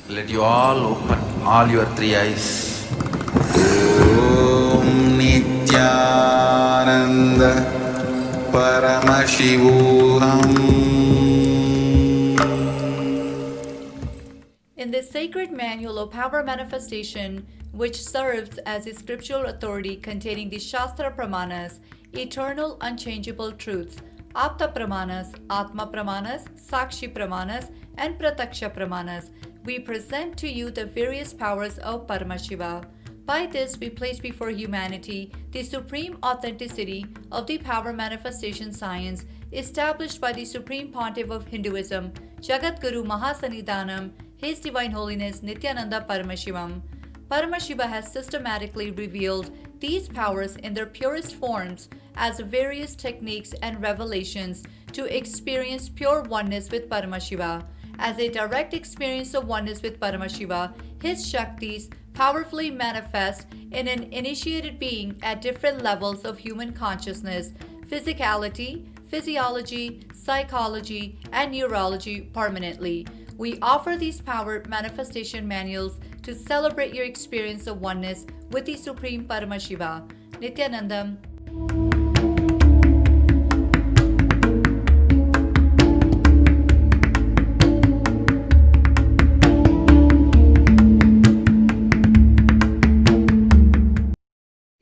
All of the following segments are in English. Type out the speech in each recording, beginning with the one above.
Let you all open all your three eyes. Om Nithyananda Paramashivoham. In this sacred manual of power manifestation, which serves as a scriptural authority containing the Shastra Pramanas, eternal unchangeable truths, Apta Pramanas, Atma Pramanas, Sakshi Pramanas, and Prataksha Pramanas, we present to you the various powers of Paramashiva. By this, we place before humanity the supreme authenticity of the power manifestation science established by the Supreme Pontiff of Hinduism, Jagat Guru Mahasanidhanam, His Divine Holiness Nithyananda Paramashivam. Paramashiva has systematically revealed these powers in their purest forms as various techniques and revelations to experience pure oneness with Paramashiva. As a direct experience of oneness with Paramashiva, his Shaktis powerfully manifest in an initiated being at different levels of human consciousness, physicality, physiology, psychology, and neurology permanently. We offer these power manifestation manuals to celebrate your experience of oneness with the Supreme Paramashiva. Nithyanandam.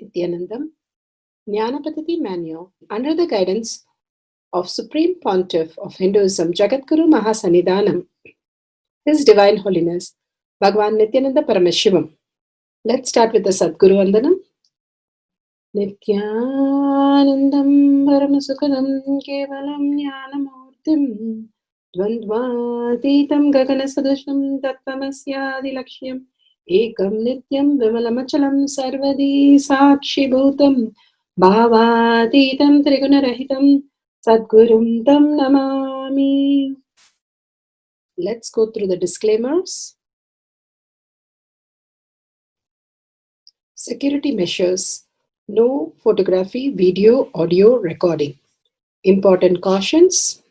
Nithyanandam, Jnana Paddhati Manual, under the guidance of Supreme Pontiff of Hinduism, Jagadguru Mahasanidhanam, His Divine Holiness, Bhagavan Nithyananda Paramashivam. Let's start with the Sadguru Vandanam. Nithyanandam Paramasukadam Kevalam Jnanamurtim Dvandvatitam Gaganasadusham Tattvamasyaadilakshya Ekam Nityam Vimalamachalam Sarvadi Sakshi Bhutam Bhavatitam Trigunarahitam Sadgurum Tam Namami. Let's go through the disclaimers. Security measures. No photography, video, audio recording. Important cautions.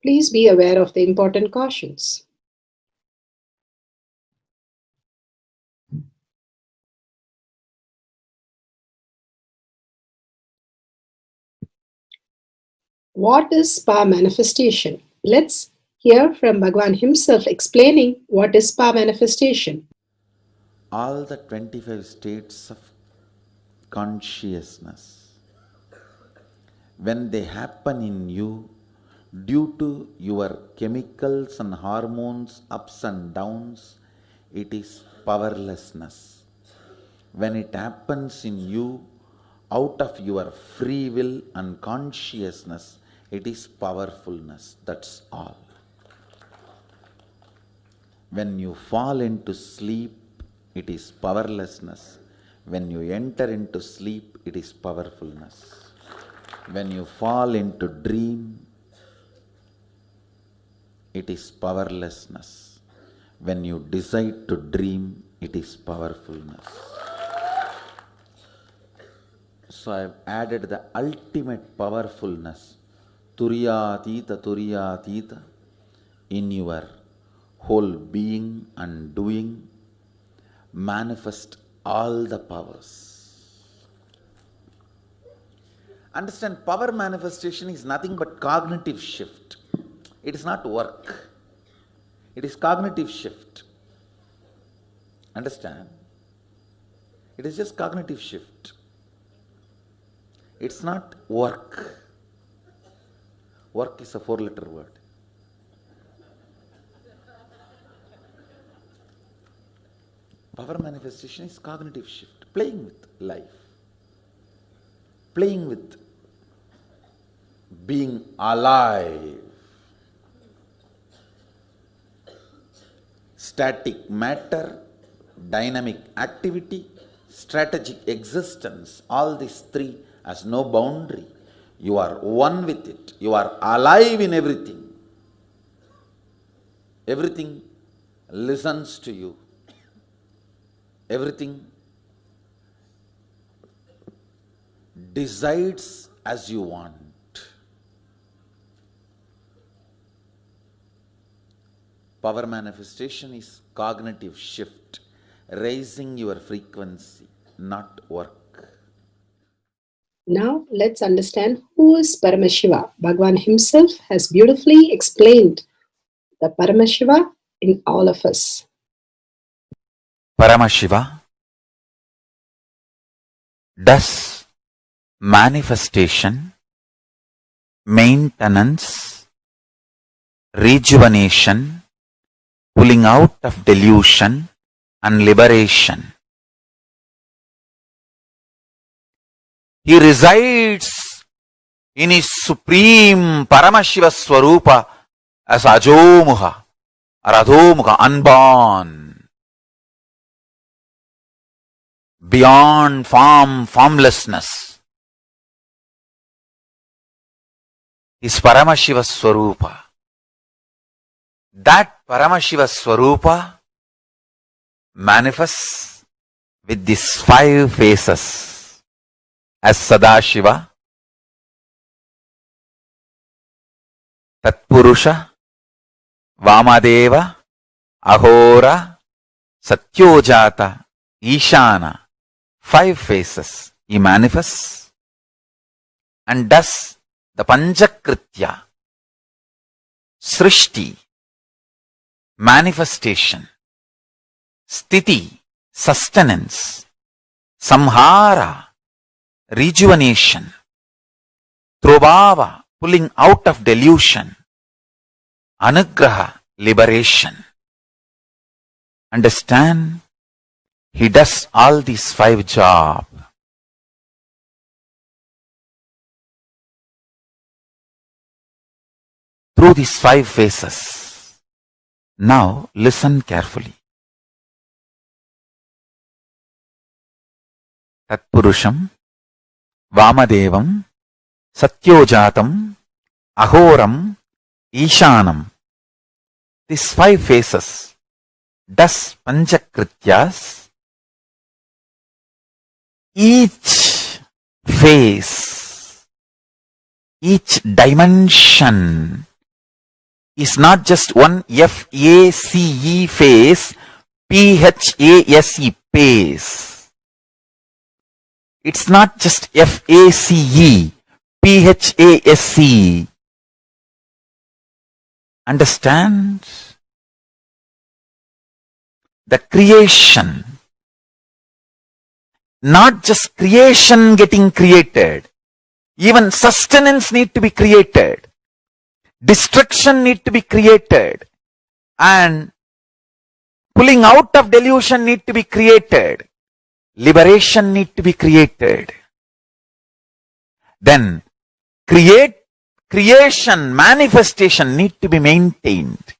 Please be aware of the important cautions. What is power manifestation? Let's hear from Bhagavan himself explaining what is power manifestation. All the 25 states of consciousness, when they happen in you due to your chemicals and hormones ups and downs, it is powerlessness. When it happens in you out of your free will and consciousness, it is powerfulness. That's all. When you fall into sleep, it is powerlessness. When you enter into sleep, it is powerfulness. When you fall into dream, it is powerlessness. When you decide to dream, it is powerfulness. So I have added the ultimate powerfulness, Turiyatita, in your whole being and doing. Manifest all the powers. Understand, power manifestation is nothing but cognitive shift. It is not work. It is cognitive shift. Understand? It is just cognitive shift. It's not work. Work is a 4-letter word. Power manifestation is cognitive shift, playing with life, playing with being alive. Static matter, dynamic activity, strategic existence, all these three has no boundary. You are one with it. You are alive in everything. Everything listens to you. Everything decides as you want. Power manifestation is cognitive shift, raising your frequency, not work. Now let's understand who is Paramashiva. Bhagwan himself has beautifully explained the Paramashiva in all of us. Paramashiva does manifestation, maintenance, rejuvenation, pulling out of delusion and liberation. He resides in his supreme Paramashiva Swarupa as Ajomuha or Adhomuha, unborn, beyond form, formlessness. Is Paramashiva Swarupa. That Paramashiva Swarupa manifests with these 5 faces as Sadashiva, Tatpurusha, Vamadeva, Ahora, Satyojata, Ishana. 5 faces he manifests and does the Panchakritya, Srishti, manifestation, Sthiti, sustenance, Samhara, rejuvenation, Trobhava, pulling out of delusion, Anugraha, liberation. Understand? He does all these 5 jobs. Through these 5 phases. Now listen carefully. Tatpurusham, Vamadevam, Satyojatam, Ahoram, Ishanam. These 5 phases does Panchakrityas. Each phase, each dimension is not just one F-A-C-E phase, P-H-A-S-E phase. It's not just F-A-C-E, P-H-A-S-E. Understand? The creation, not just creation getting created, even sustenance need to be created, destruction need to be created, and pulling out of delusion need to be created, liberation need to be created. Then creation, manifestation need to be maintained.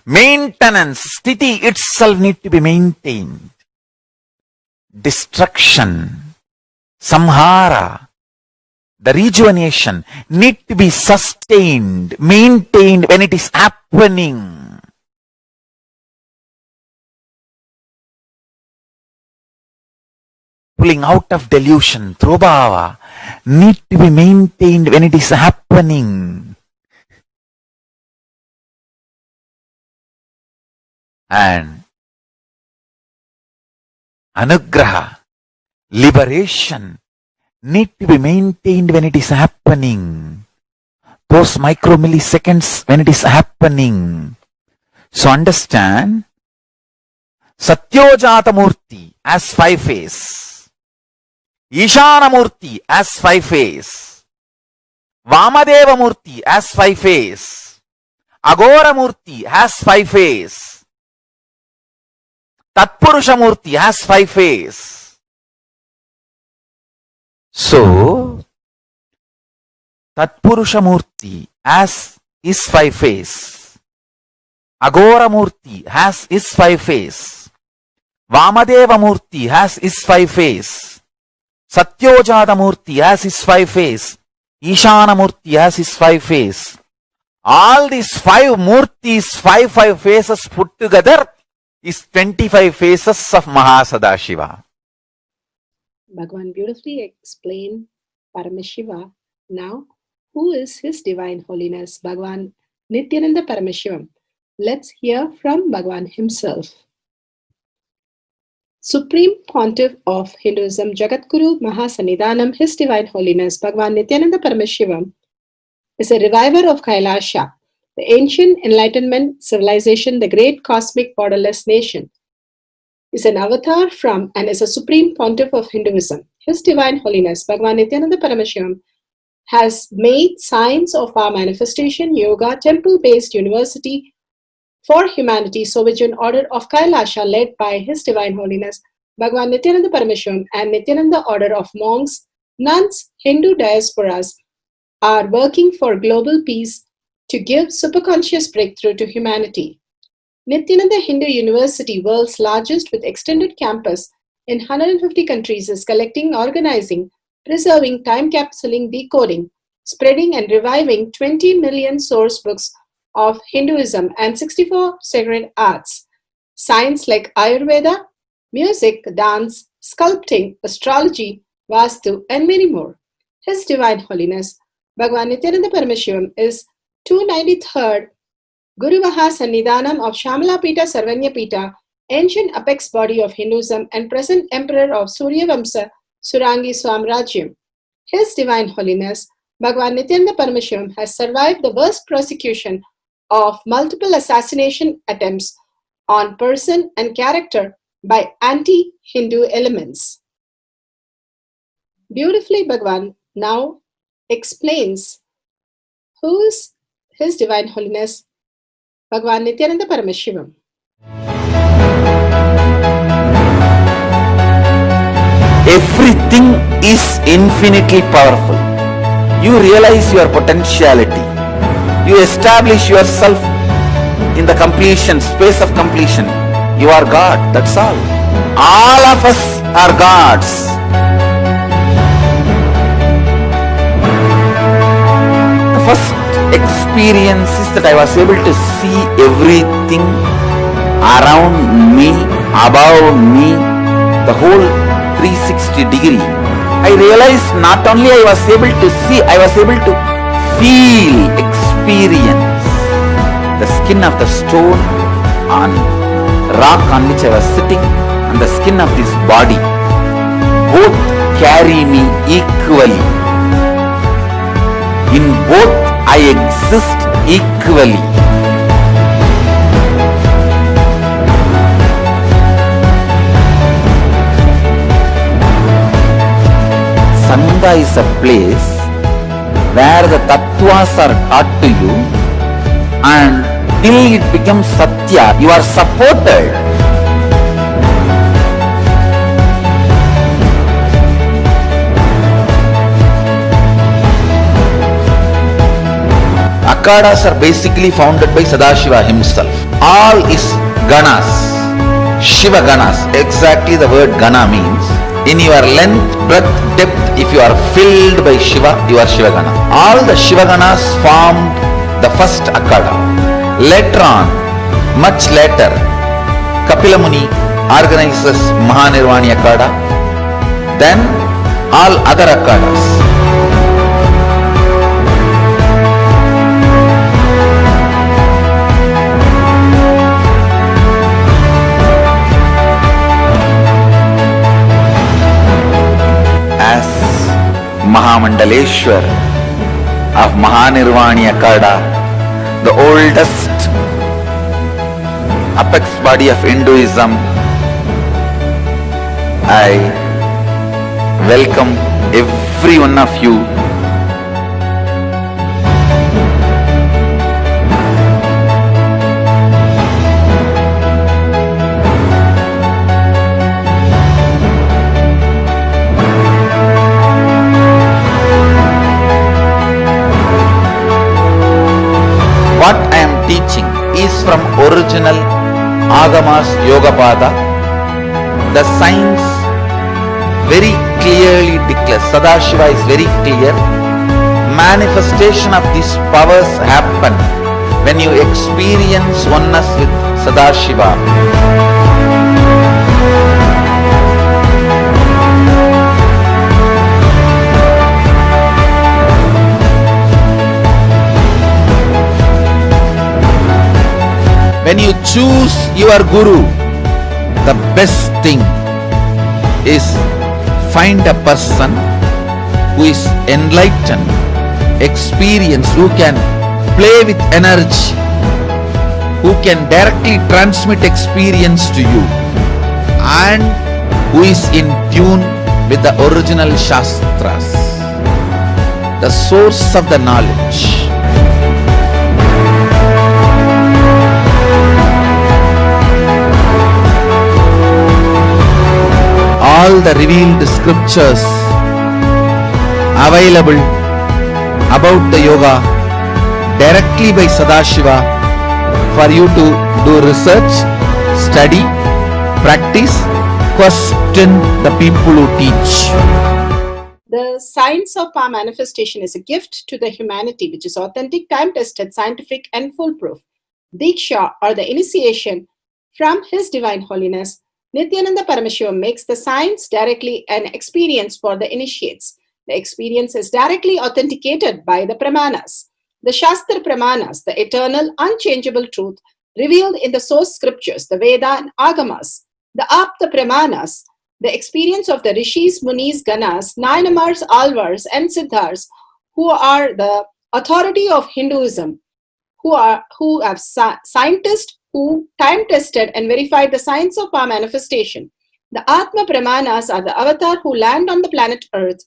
Maintenance, sthiti itself need to be maintained. Destruction, samhara, the rejuvenation need to be sustained, maintained when it is happening. Pulling out of delusion, trobhava, need to be maintained when it is happening. And anugraha, liberation, need to be maintained when it is happening. Those micromilliseconds when it is happening. So understand, Satyojata Murti as 5 phase, Ishana Murti as 5 phase, Vamadeva Murti as 5 phase, Agora Murti has 5 phase, Tatpurusha Murti has 5 phase. So, Tatpurusha Murti as is 5 phase, Agora Murti has is 5 phase, Vamadeva Murti has is 5 phase, Satyojata Murti has his 5 phase, Ishana Murti has his 5 phase. All these 5 Murtis, 5 phases put together is 25 phases of Mahasadashiva. Bhagwan beautifully explained Paramashiva. Now, who is His Divine Holiness Bhagwan Nithyananda Paramashivam? Let's hear from Bhagwan himself. Supreme Pontiff of Hinduism, Jagadguru Mahasannidhanam, His Divine Holiness Bhagwan Nithyananda Paramashivam is a reviver of Kailasha, the ancient Enlightenment civilization, the great cosmic borderless nation. Is an avatar from and is a Supreme Pontiff of Hinduism. His Divine Holiness Bhagwan Nithyananda Paramashivam has made science of our manifestation, yoga, temple-based university for humanity, Sovereign Order of Kailasha, led by His Divine Holiness Bhagwan Nithyananda Paramashivam and Nithyananda Order of Monks, Nuns, Hindu diasporas are working for global peace to give superconscious breakthrough to humanity. Nithyananda Hindu University, world's largest with extended campus in 150 countries, is collecting, organizing, preserving, time capsuling, decoding, spreading and reviving 20 million source books of Hinduism and 64 sacred arts, science like Ayurveda, music, dance, sculpting, astrology, Vastu, and many more. His Divine Holiness Bhagwan Nithyananda Paramashivam is 293rd Guru Mahasannidhanam of Shamalapita Sarvanyapita, ancient apex body of Hinduism and present emperor of Suryavamsa Surangi Swamrajyam. His Divine Holiness Bhagwan Nithyananda Paramashivam has survived the worst persecution of multiple assassination attempts on person and character by anti-Hindu elements. Beautifully, Bhagwan now explains who is His Divine Holiness Bhagwan Nithyananda Paramashivam. Everything is infinitely powerful. You realize your potentiality. You establish yourself in the completion, space of completion. You are God, that's all. All of us are gods. The first experience is that I was able to see everything around me, above me, the whole 360 degree. I realized not only I was able to see, I was able to feel, experience the skin of the stone on rock on which I was sitting and the skin of this body. Both carry me equally. In both I exist equally. Sangha is a place where the tattvas are taught to you, and till it becomes satya, you are supported. Akhadas are basically founded by Sadashiva himself. All is ganas, Shiva ganas. Exactly the word gana means. In your length, breadth, depth, if you are filled by Shiva, you are Shiva gana. All the Shiva ganas formed the first Akhada. Later on, much later, Kapila Muni organizes Mahanirvani Akhada. Then all other Akhadas. As Mahamandaleshwar of Mahanirvani Akhada, the oldest apex body of Hinduism, I welcome every one of you. What I am teaching is from original Agamas Yogapada. The science very clearly declares, Sadashiva is very clear, manifestation of these powers happen when you experience oneness with Sadashiva. choose your guru. The best thing is find a person who is enlightened, experienced, who can play with energy, who can directly transmit experience to you, and who is in tune with the original Shastras, the source of the knowledge. All the revealed scriptures available about the yoga directly by Sadashiva for you to do research, study, practice, question the people who teach. The science of power manifestation is a gift to the humanity, which is authentic, time-tested, scientific, and foolproof. Diksha, or the initiation from His Divine Holiness, Nithyananda Paramashivam, makes the science directly an experience for the initiates. The experience is directly authenticated by the Pramanas. The Shastra Pramanas, the eternal, unchangeable truth revealed in the source scriptures, the Veda and Agamas. The Apta Pramanas, the experience of the Rishis, Munis, Ganas, Nayanamars, Alvars, and Siddhars, who are the authority of Hinduism, who have scientists who time-tested and verified the science of power manifestation. The Atma Pramanas are the avatar who land on the planet Earth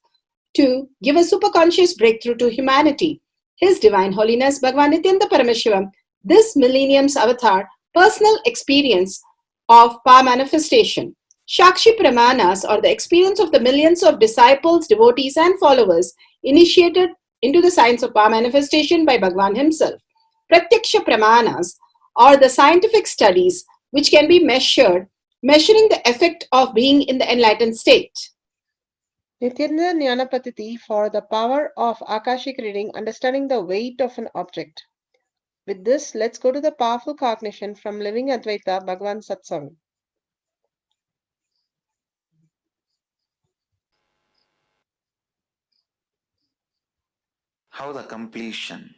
to give a superconscious breakthrough to humanity. His Divine Holiness Bhagavan Nithyananda Paramashivam, this millennium's avatar, personal experience of power manifestation. Shakshi Pramanas, or the experience of the millions of disciples, devotees, and followers initiated into the science of power manifestation by Bhagavan himself. Pratyaksha Pramanas, or the scientific studies which can be measuring the effect of being in the enlightened state. Nithyananda Jnana Paddhati for the power of Akashic reading, understanding the weight of an object. With this, let's go to the powerful cognition from Living Advaita Bhagavan Satsang. How the completion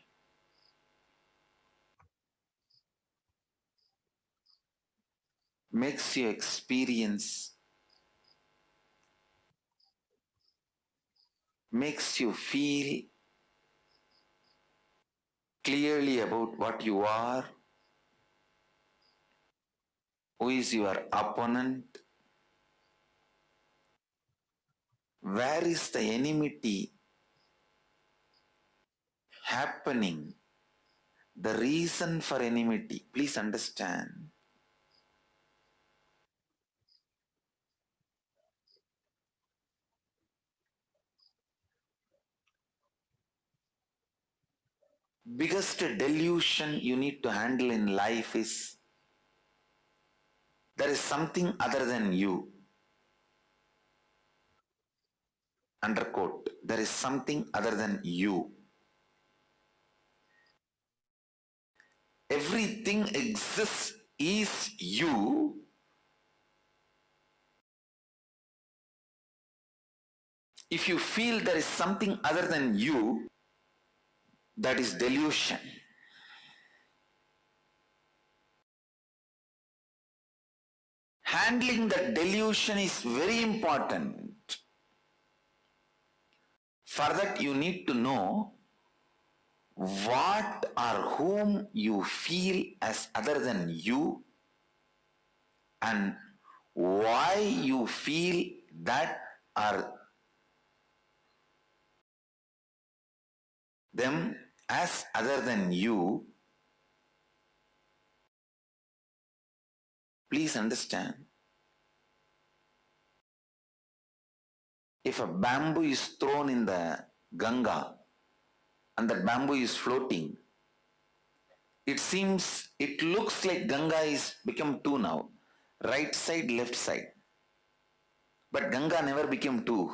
makes you experience, makes you feel clearly about what you are, who is your opponent, where is the enmity happening, the reason for enmity. Please understand. Biggest delusion you need to handle in life is there is something other than you. Underquote, there is something other than you. Everything exists is you. If you feel there is something other than you, that is delusion. Handling that delusion is very important. For that, you need to know what or whom you feel as other than you and why you feel that or them as other than you. Please understand. If a bamboo is thrown in the Ganga and that bamboo is floating, it looks like Ganga is become two now, right side, left side. But Ganga never became two.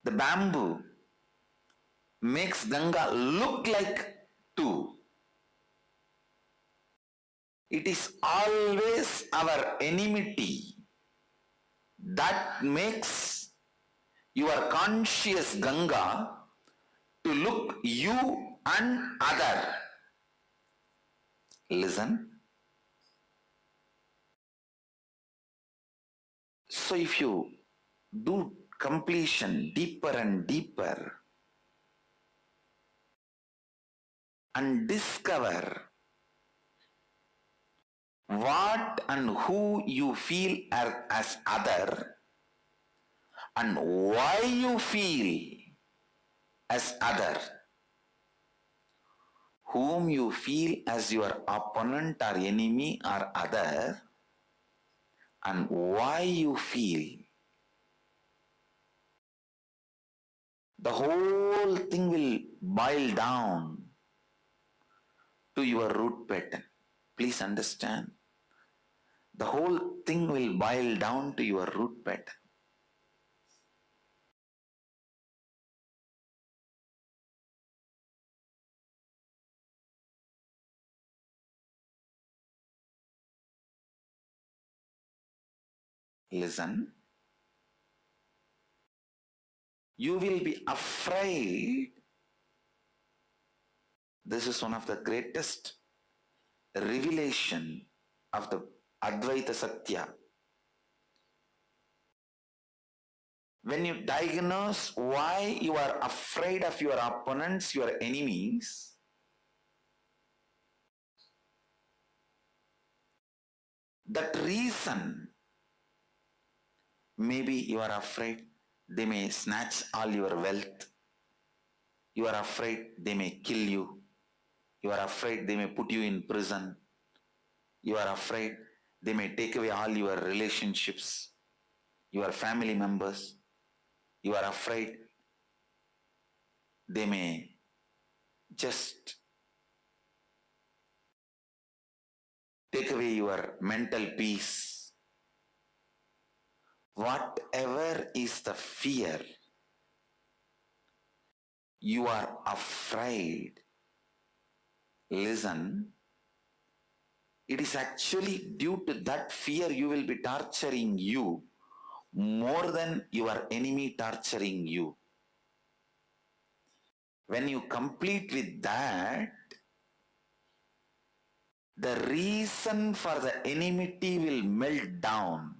The bamboo makes Ganga look like two. It is always our enmity that makes your conscious Ganga to look you and other. Listen. So if you do completion deeper and deeper and discover what and who you feel as other and why you feel as other, whom you feel as your opponent or enemy or other, and why you feel, the whole thing will boil down to your root pattern. Please understand. The whole thing will boil down to your root pattern. Listen. You will be afraid. This is one of the greatest revelation of the Advaita Satya. When you diagnose why you are afraid of your opponents, your enemies, that reason, maybe you are afraid they may snatch all your wealth. You are afraid they may kill you. You are afraid they may put you in prison. You are afraid they may take away all your relationships, your family members. You are afraid they may just take away your mental peace. Whatever is the fear, you are afraid. Listen, it is actually due to that fear you will be torturing you more than your enemy torturing you. When you complete with that, the reason for the enmity will melt down.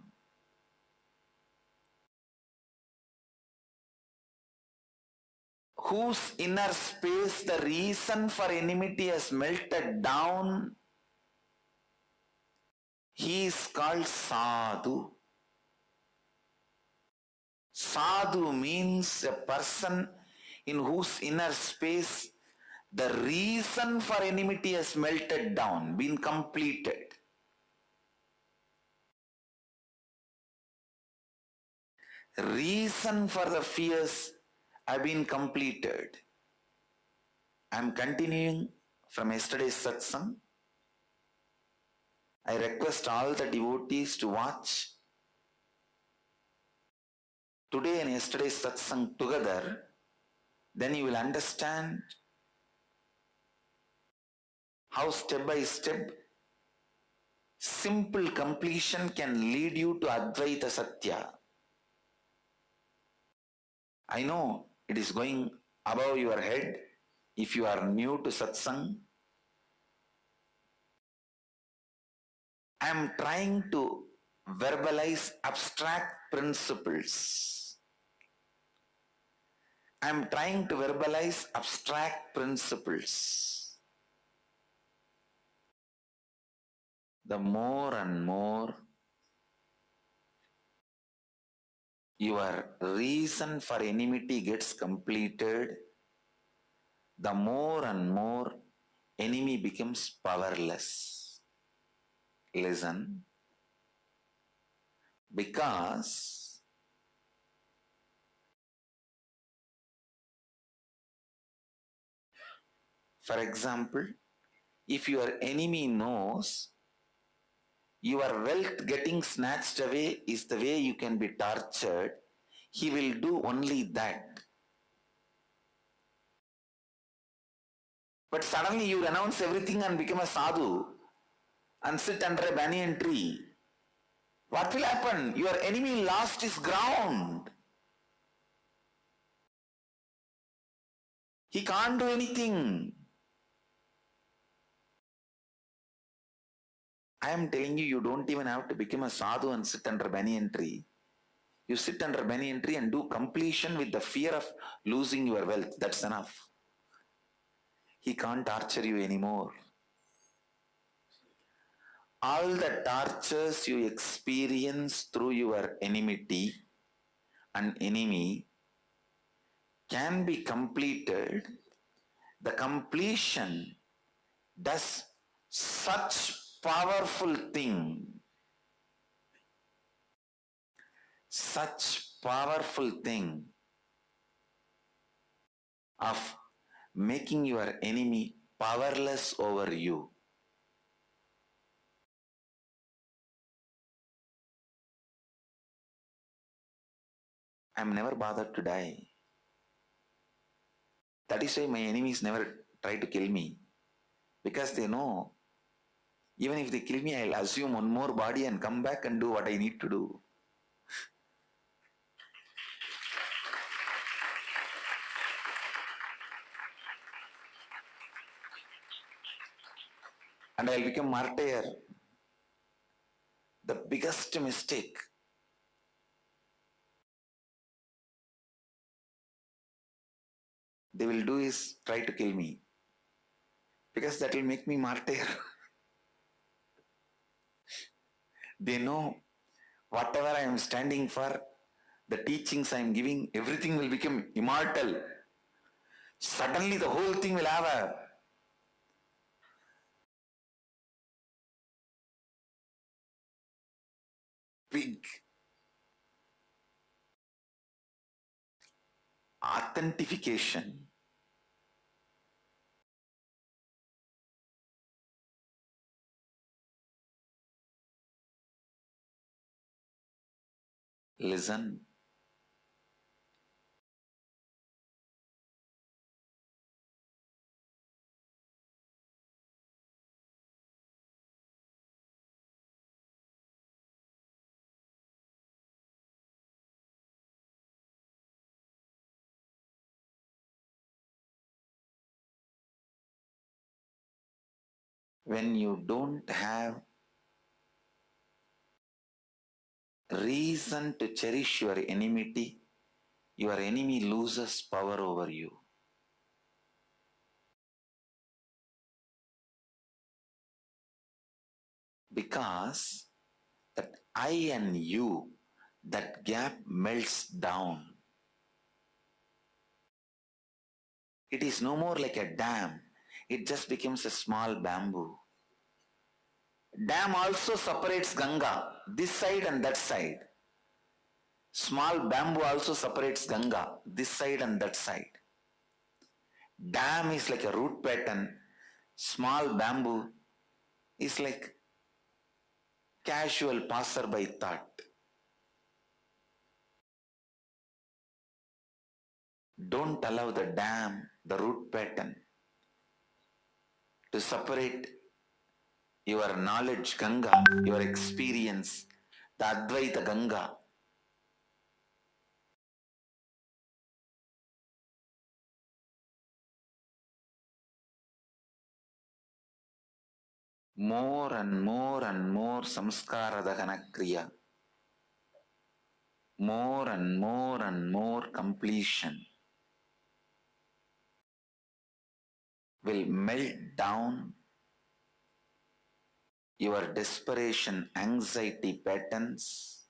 Whose inner space the reason for enmity has melted down, he is called sadhu. Sadhu means a person in whose inner space the reason for enmity has melted down, been completed. Reason for the fears have been completed. I am continuing from yesterday's satsang. I request all the devotees to watch today and yesterday's satsang together. Then you will understand how step by step simple completion can lead you to Advaita Satya. I know it is going above your head if you are new to satsang. I am trying to verbalize abstract principles. I am trying to verbalize abstract principles. The more and more your reason for enmity gets completed, the more and more enemy becomes powerless. Listen, because for example, if your enemy knows your wealth getting snatched away is the way you can be tortured, he will do only that. But suddenly you renounce everything and become a sadhu and sit under a banyan tree. What will happen? Your enemy lost his ground. He can't do anything. I am telling you, you don't even have to become a sadhu and sit under banyan tree. You sit under banyan tree and do completion with the fear of losing your wealth. That's enough. He can't torture you anymore. All the tortures you experience through your enmity and enemy can be completed. The completion does such powerful thing, of making your enemy powerless over you. I'm never bothered to die. That is why my enemies never try to kill me. Because they know, even if they kill me, I'll assume one more body and come back and do what I need to do. And I'll become martyr. The biggest mistake they will do is try to kill me. Because that will make me martyr. They know whatever I am standing for, the teachings I am giving, everything will become immortal. Suddenly the whole thing will have a big authentication. Listen. When you don't have reason to cherish your enmity, your enemy loses power over you. Because that I and you, that gap melts down. It is no more like a dam. It just becomes a small bamboo. Dam also separates Ganga, this side and that side. Small bamboo also separates Ganga, this side and that side. Dam is like a root pattern. Small bamboo is like casual passerby thought. Don't allow the dam, the root pattern, to separate your knowledge Ganga, your experience, the Advaita Ganga. More and more and more samskara dahana kriya. More and more completion will melt down your desperation, anxiety patterns.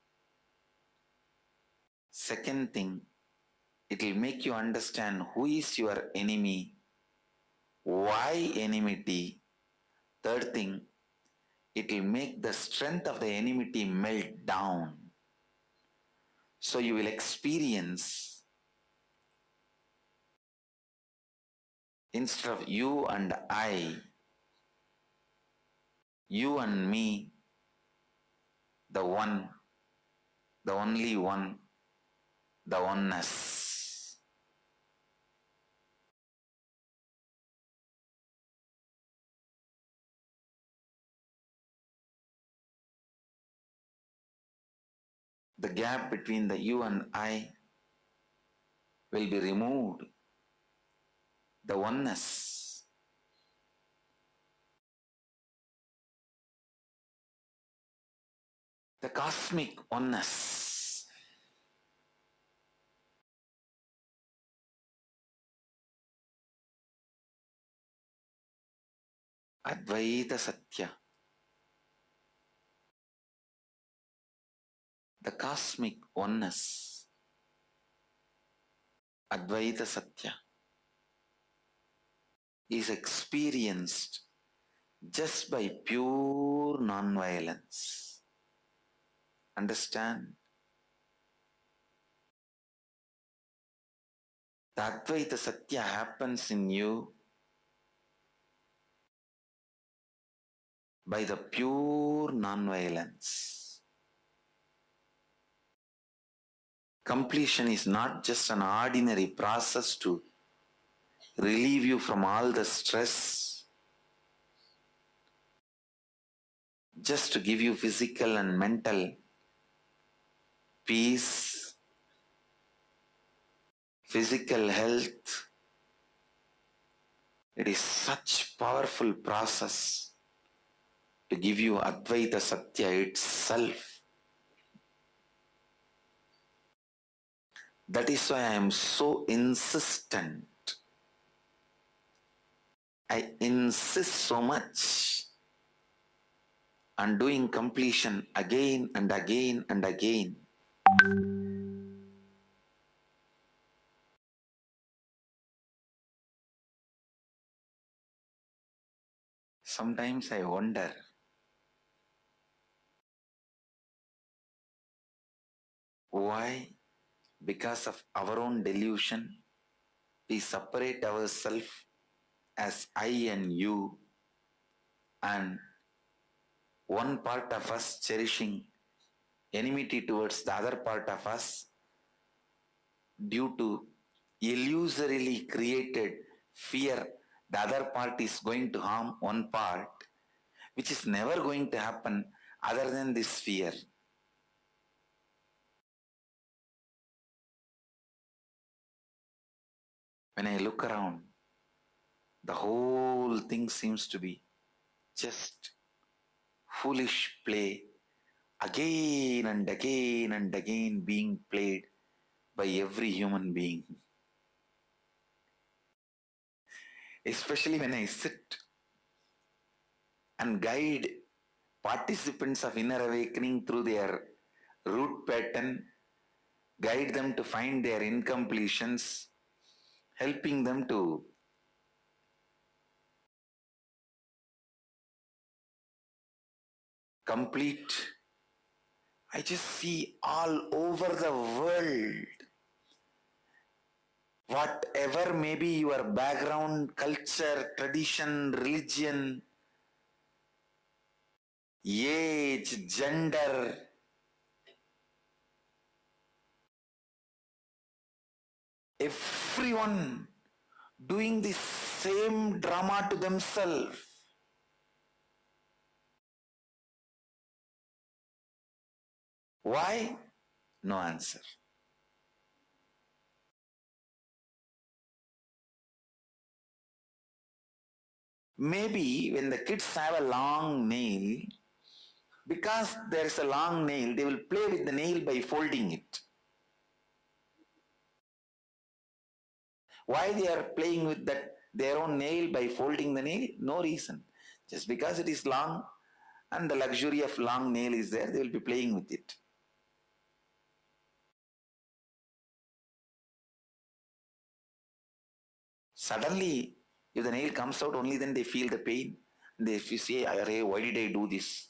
Second thing, it will make you understand who is your enemy, why enmity. Third thing, it will make the strength of the enmity melt down. So you will experience, instead of you and I, you and me, the one, the only one, the oneness. The gap between the you and I will be removed. The oneness. the cosmic oneness. Advaita Satya. The cosmic oneness. Advaita Satya is experienced just by pure non-violence. Understand? The Advaita Satya happens in you by the pure non-violence. Completion is not just an ordinary process to relieve you from all the stress, just to give you physical and mental peace, physical health. It is such powerful process to give you Advaita Satya itself. That is why I am so insistent. I insist so much on doing completion again and again and again. Sometimes I wonder, why, because of our own delusion, we separate ourselves as I and you, and one part of us cherishing enmity towards the other part of us due to illusorily created fear the other part is going to harm one part, which is never going to happen other than this fear. When I look around, the whole thing seems to be just foolish play, again and again and again being played by every human being. Especially when I sit and guide participants of inner awakening through their root pattern, guide them to find their incompletions, helping them to complete. I just see all over the world, whatever may be your background, culture, tradition, religion, age, gender, everyone doing the same drama to themselves. Why? No answer. Maybe when the kids have a long nail, because there is a long nail, they will play with the nail by folding it. Why they are playing with that their own nail by folding the nail? No reason. Just because it is long and the luxury of long nail is there, they will be playing with it. Suddenly, if the nail comes out, only then they feel the pain. They say, "Arey, why did I do this?"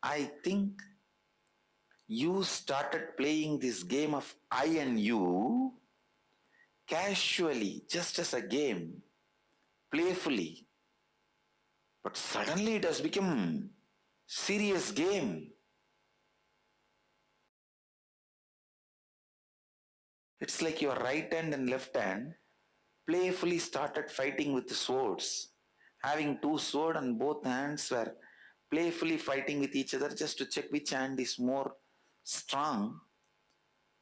I think you started playing this game of I and you casually, just as a game, playfully. But suddenly it has become serious game. It's like your right hand and left hand playfully started fighting with the swords. Having two swords and both hands were playfully fighting with each other just to check which hand is more strong.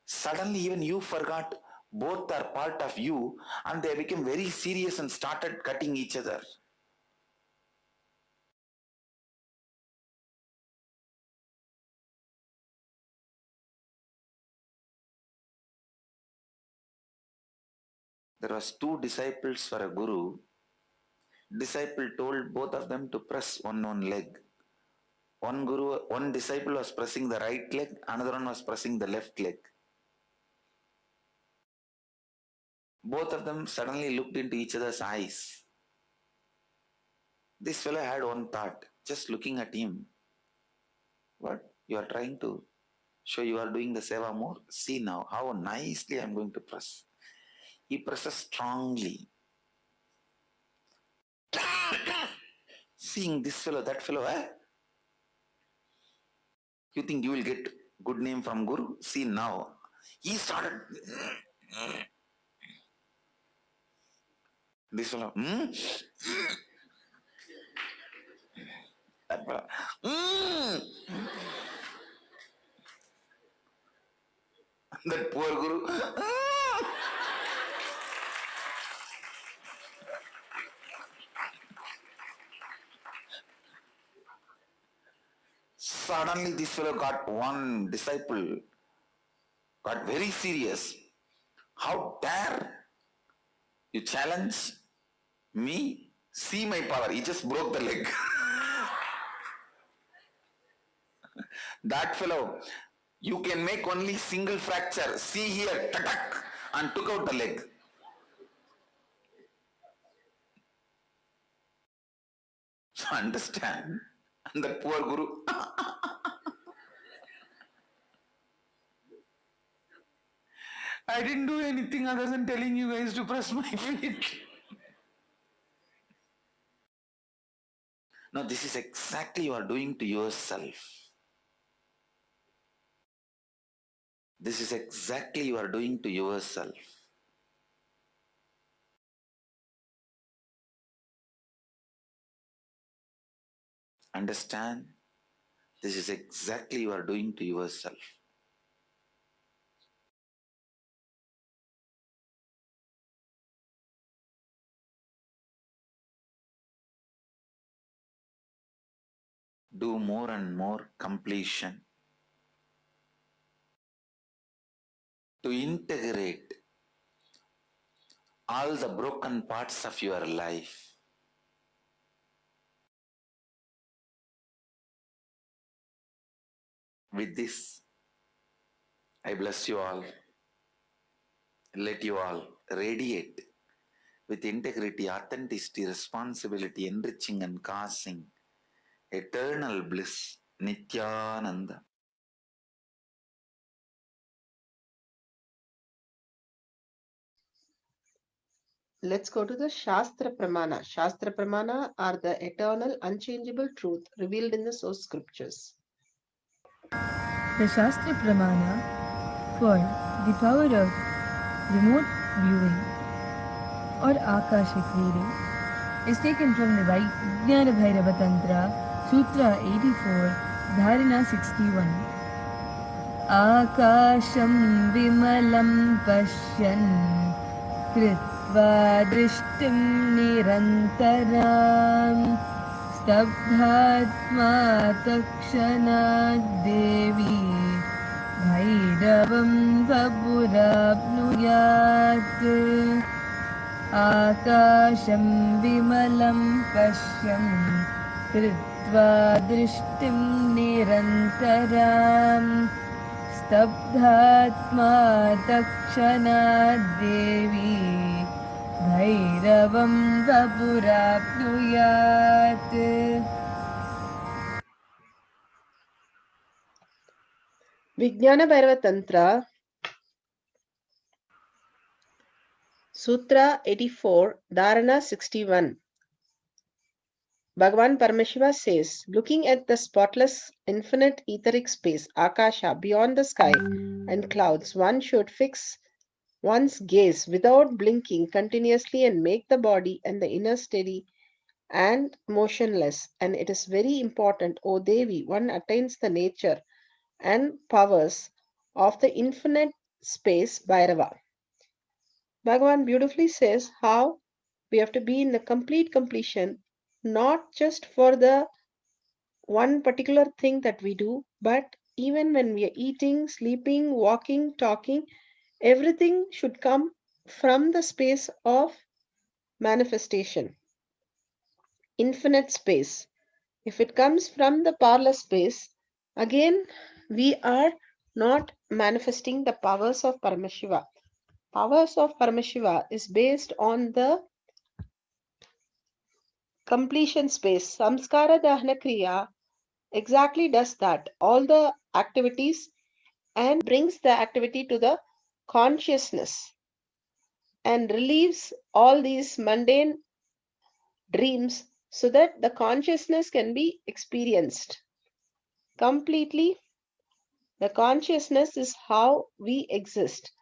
Suddenly even you forgot both are part of you and they became very serious and started cutting each other. There was two disciples for a guru. Disciple told both of them to press one leg. One disciple was pressing the right leg, another one was pressing the left leg. Both of them suddenly looked into each other's eyes. This fellow had one thought, just looking at him. What? You are trying to show you are doing the seva more? See now how nicely I am going to press. He presses strongly. Seeing this fellow, that fellow, you think you will get good name from Guru? See now. He started. This fellow. That fellow. That poor Guru. Suddenly this fellow got one disciple, got very serious. How dare you challenge me? See my power. He just broke the leg. That fellow, you can make only single fracture. See here, tatak, and took out the leg. So understand. And that poor Guru. I didn't do anything other than telling you guys to press my feet. No, this is exactly you are doing to yourself. This is exactly you are doing to yourself. Understand? This is exactly you are doing to yourself. Do more and more completion. To integrate all the broken parts of your life. With this, I bless you all. Let you all radiate with integrity, authenticity, responsibility, enriching and causing eternal bliss. Nithyananda. Let's go to the Shastra Pramana. Shastra Pramana are the eternal, unchangeable truth revealed in the source scriptures. The Shastra Pramana for the power of remote viewing or Akashic reading is taken from the Jnana Bhairava Tantra, Sutra 84, Dharana 61. Akasham vimalam pashyan kritva drishtim nirantaram स्तब्धात्मा तत्क्षणात् देवी भैरवं वपुराप्नुयात् आकाशं विमलं पश्यन् कृत्वा दृष्टिं निरन्तरां स्तब्धात्मा तत्क्षणात् देवी भैरवं वपुराप्नुयात्. Vijnana Bhairava Tantra, Sutra 84, Dharana 61. Bhagavan Paramashiva says, looking at the spotless infinite etheric space, Akasha, beyond the sky and clouds, one should fix one's gaze without blinking continuously and make the body and the inner steady and motionless. And it is very important, O Devi, one attains the nature and powers of the infinite space Bhairava. Bhagavan beautifully says how we have to be in the complete completion, not just for the one particular thing that we do, but even when we are eating, sleeping, walking, talking, everything should come from the space of manifestation, infinite space. If it comes from the powerless space, again we are not manifesting the powers of Paramashiva. Powers of Paramashiva is based on the completion space. Samskara Dahana Kriya exactly does that. All the activities and brings the activity to the consciousness and relieves all these mundane dreams so that the consciousness can be experienced completely. The consciousness is how we exist,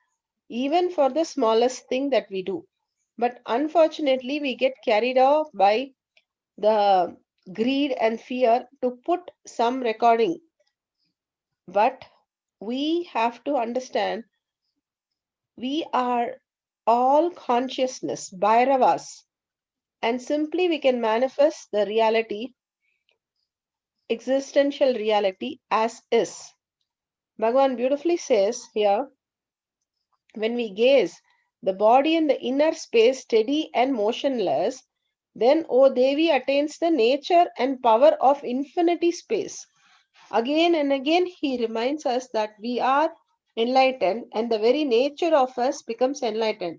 even for the smallest thing that we do. But unfortunately, we get carried off by the greed and fear to put some recording. But we have to understand we are all consciousness, Bhairavas, and simply we can manifest the reality, existential reality as is. Bhagavan beautifully says here, when we gaze the body in the inner space steady and motionless, then O Devi attains the nature and power of infinity space. Again and again he reminds us that we are enlightened and the very nature of us becomes enlightened.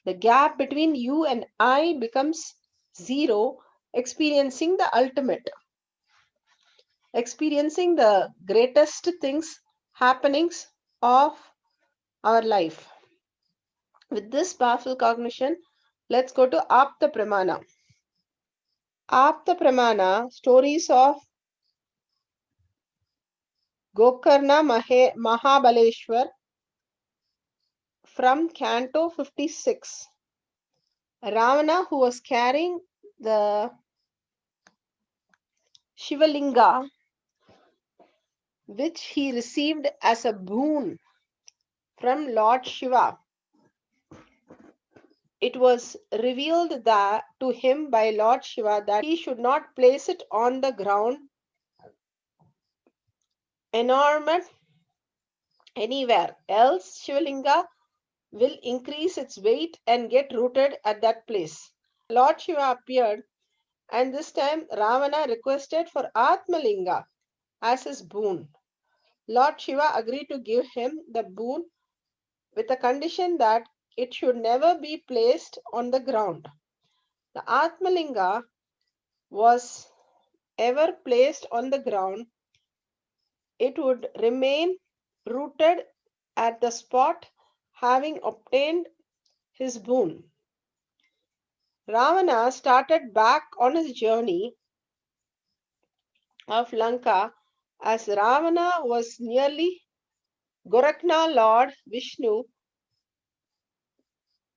The gap between you and I becomes zero, experiencing the ultimate, experiencing the greatest things, happenings of our life. With this powerful cognition, let's go to Apta Pramana. Apta Pramana, stories of Gokarna Mahabaleshwar from Canto 56. Ravana, who was carrying the Shivalinga, which he received as a boon from Lord Shiva, it was revealed to him by Lord Shiva that he should not place it on the ground inanimate anywhere, else Shivalinga will increase its weight and get rooted at that place. Lord Shiva appeared, and this time Ravana requested for Atmalinga as his boon. Lord Shiva agreed to give him the boon with the condition that it should never be placed on the ground. The Atmalinga was ever placed on the ground, it would remain rooted at the spot having obtained his boon. Ravana started back on his journey of Lanka. As Ravana was nearly Gorakhna, Lord Vishnu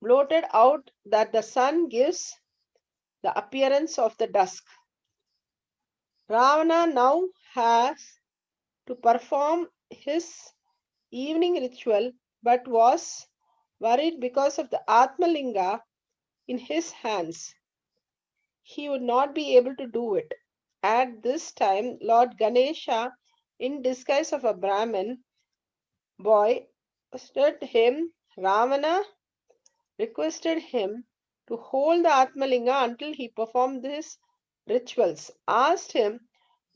blurted out that the sun gives the appearance of the dusk. Ravana now has to perform his evening ritual but was worried because of the Atmalinga in his hands. He would not be able to do it. At this time, Lord Ganesha, in disguise of a Brahmin boy, Ravana requested him to hold the Atmalinga until he performed his rituals, asked him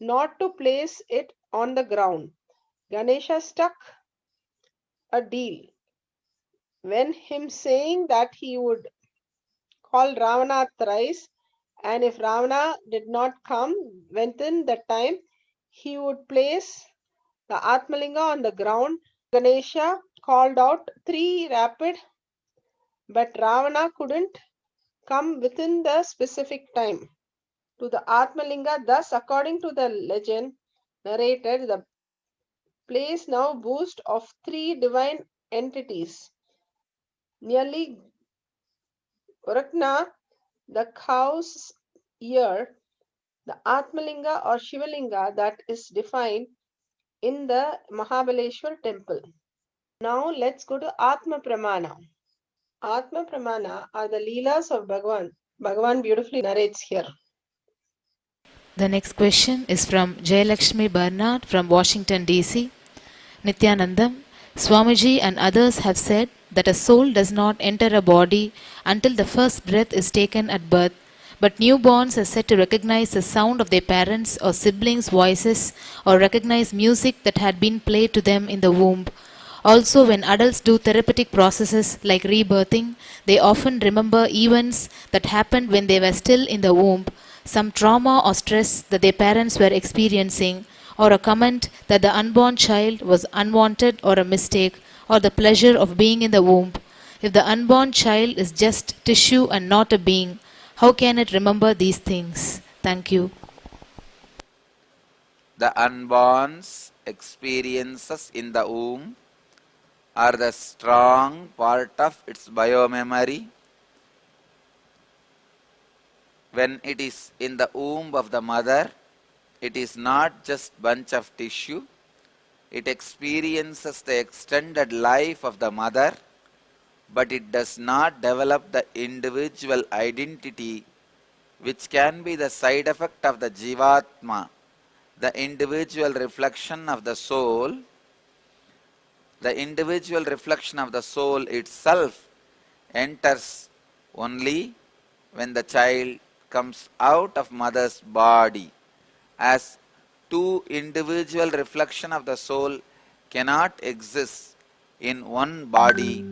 not to place it on the ground. Ganesha struck a deal when him saying that he would call Ravana thrice, and if Ravana did not come within the time, he would place the Atmalinga on the ground. Ganesha called out 3 rapid, but Ravana couldn't come within the specific time to the Atmalinga. Thus, according to the legend narrated, the place now boasts of 3 divine entities. Nearly Gorakhna, the cow's ear, the Atmalinga or Shivalinga that is defined in the Mahabaleshwar temple. Now let's go to Atma Pramana. Atma Pramana are the Leelas of Bhagavan. Bhagavan beautifully narrates here. The next question is from Jayalakshmi Bernard from Washington, D.C. Nithyanandam, Swamiji and others have said that a soul does not enter a body until the first breath is taken at birth, but newborns are said to recognize the sound of their parents' or siblings' voices or recognize music that had been played to them in the womb. Also, when adults do therapeutic processes like rebirthing, they often remember events that happened when they were still in the womb, some trauma or stress that their parents were experiencing, or a comment that the unborn child was unwanted or a mistake, or the pleasure of being in the womb. If the unborn child is just tissue and not a being, how can it remember these things? Thank you. The unborn's experiences in the womb are the strong part of its biomemory. When it is in the womb of the mother, it is not just bunch of tissue. It experiences the extended life of the mother, but it does not develop the individual identity, which can be the side effect of the Jivatma, the individual reflection of the soul. The individual reflection of the soul itself enters only when the child comes out of mother's body, as two individual reflection of the soul cannot exist in one body.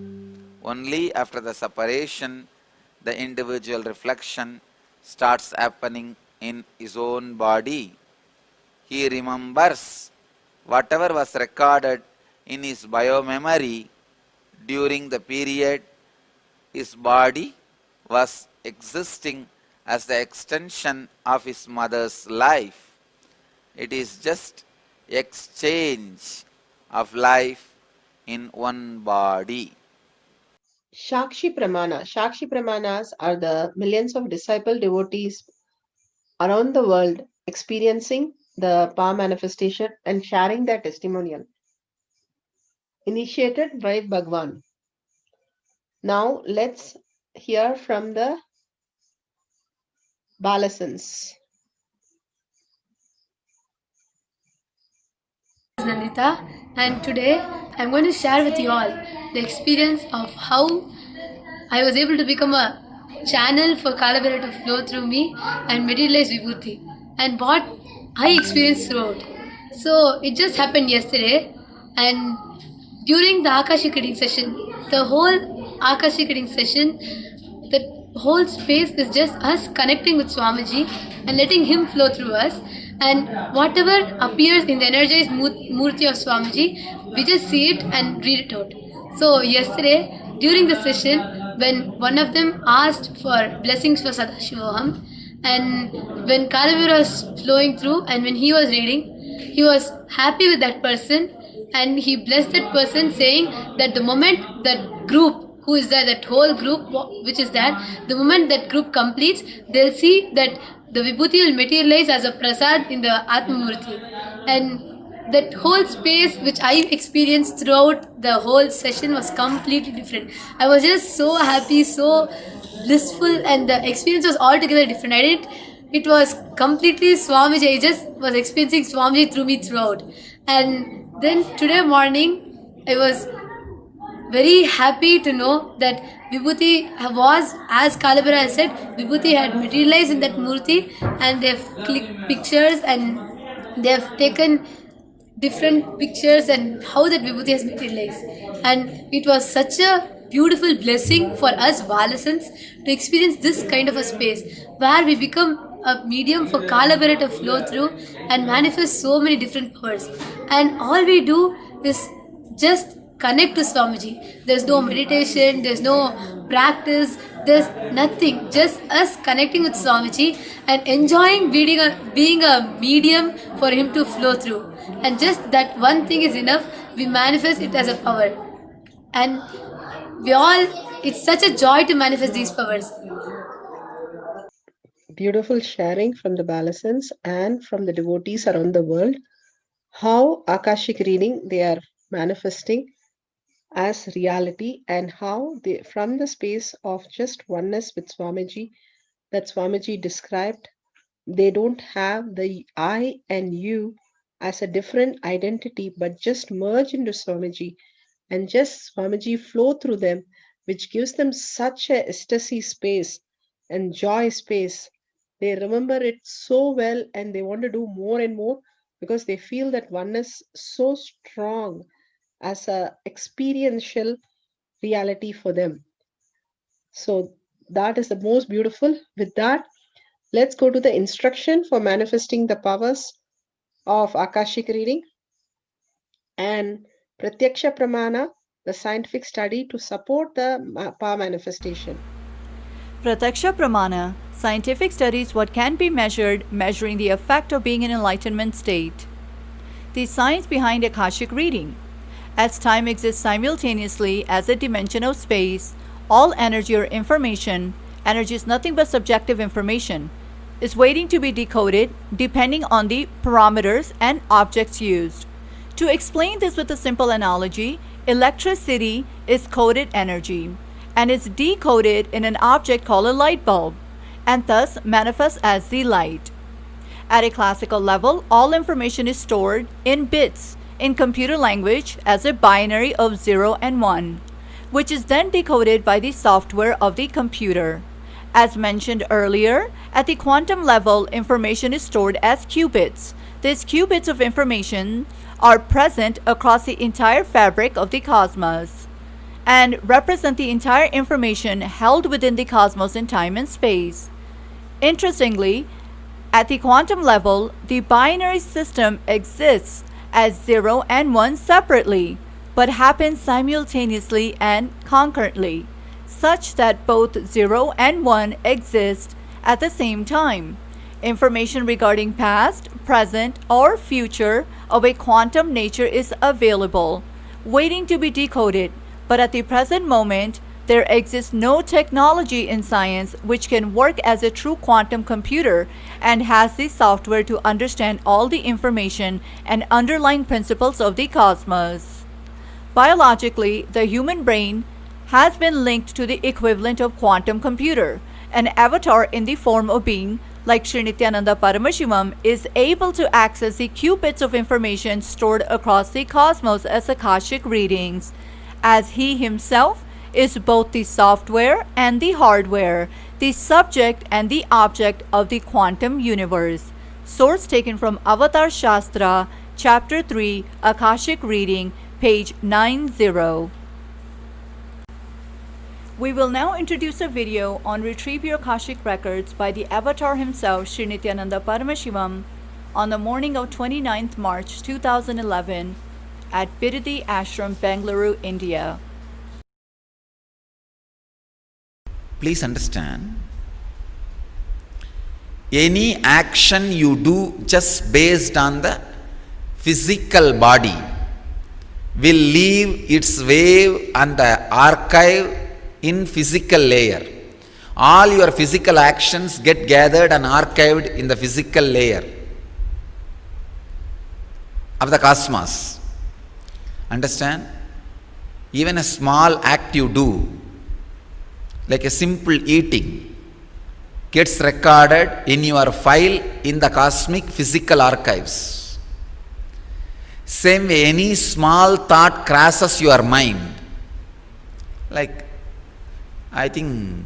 Only after the separation, the individual reflection starts happening in his own body. He remembers whatever was recorded in his biomemory during the period his body was existing as the extension of his mother's life. It is just exchange of life in one body. Shakshi Pramana. Shakshi Pramanas are the millions of disciple devotees around the world experiencing the power manifestation and sharing their testimonial. Initiated by Bhagwan. Now let's hear from the Balasans. Nandita, and today I'm going to share with you all the experience of how I was able to become a channel for Kalabhara to flow through me and materialize Vibhuti, and what I experienced throughout. So it just happened yesterday, and during the Akashic Reading session, the whole Akashic Reading session, the whole space is just us connecting with Swamiji and letting him flow through us. And whatever appears in the energized Murti of Swamiji, we just see it and read it out. So yesterday, during the session, when one of them asked for blessings for Sadashivoham, and when Kalabhira was flowing through and when he was reading, he was happy with that person, and he blessed that person, saying that the moment that group who is there, that whole group which is there, the moment that group completes, they'll see that the Vibhuti will materialize as a prasad in the Atmamurti. And that whole space which I experienced throughout the whole session was completely different. I was just so happy, so blissful, and the experience was altogether different. It was completely Swamiji. I just was experiencing Swamiji through me throughout. And then today morning, I was very happy to know that Vibhuti was, as Kalabhara has said, Vibhuti had materialized in that Murti, and they've clicked pictures and they've taken different pictures and how that Vibhuti has materialized. And it was such a beautiful blessing for us Valasans to experience this kind of a space where we become a medium for Kalabhara to flow through and manifest so many different powers. And all we do is just connect to Swamiji. There's no meditation, there's no practice, there's nothing. Just us connecting with Swamiji and enjoying being a medium for him to flow through. And just that one thing is enough. We manifest it as a power. And it's such a joy to manifest these powers. Beautiful sharing from the Balasans and from the devotees around the world. How Akashic reading they are manifesting as reality, and how they, from the space of just oneness with Swamiji that Swamiji described, they don't have the I and you as a different identity but just merge into Swamiji. and just Swamiji flow through them, which gives them such a ecstasy space and joy space. They remember it so well and they want to do more and more because they feel that oneness so strong as a experiential reality for them. So that is the most beautiful. With that, let's go to the instruction for manifesting the powers of Akashic reading and Pratyaksha Pramana, the scientific study to support the power manifestation. Pratyaksha Pramana, scientific studies what can be measured, measuring the effect of being in enlightenment state. The science behind Akashic reading. As time exists simultaneously as a dimension of space, all energy or information, energy is nothing but subjective information, is waiting to be decoded depending on the parameters and objects used. To explain this with a simple analogy, electricity is coded energy and is decoded in an object called a light bulb and thus manifests as the light. At a classical level, all information is stored in bits in computer language as a binary of 0 and 1, which is then decoded by the software of the computer. As mentioned earlier, at the quantum level, information is stored as qubits. These qubits of information are present across the entire fabric of the cosmos and represent the entire information held within the cosmos in time and space. Interestingly, at the quantum level, the binary system exists as 0 and 1 separately, but happens simultaneously and concurrently, such that both 0 and 1 exist at the same time. Information regarding past, present, or future of a quantum nature is available, waiting to be decoded, but at the present moment, there exists no technology in science which can work as a true quantum computer and has the software to understand all the information and underlying principles of the cosmos. Biologically, the human brain has been linked to the equivalent of quantum computer. An avatar in the form of being, like Sri Nithyananda Paramashivam, is able to access the qubits of information stored across the cosmos as Akashic readings, as he himself is both the software and the hardware, the subject and the object of the quantum universe. Source taken from Avatar Shastra, Chapter 3, Akashic Reading, page 90. We will now introduce a video on Retrieve Your Akashic Records by the Avatar himself, Sri Nithyananda Paramashivam, on the morning of 29th March 2011 at Paddhati Ashram, Bengaluru, India. Please understand, any action you do just based on the physical body will leave its wave on the archive in physical layer. All your physical actions get gathered and archived in the physical layer of the cosmos. Understand? Even a small act you do, like a simple eating, gets recorded in your file in the cosmic physical archives. Same way, any small thought crosses your mind, like, I think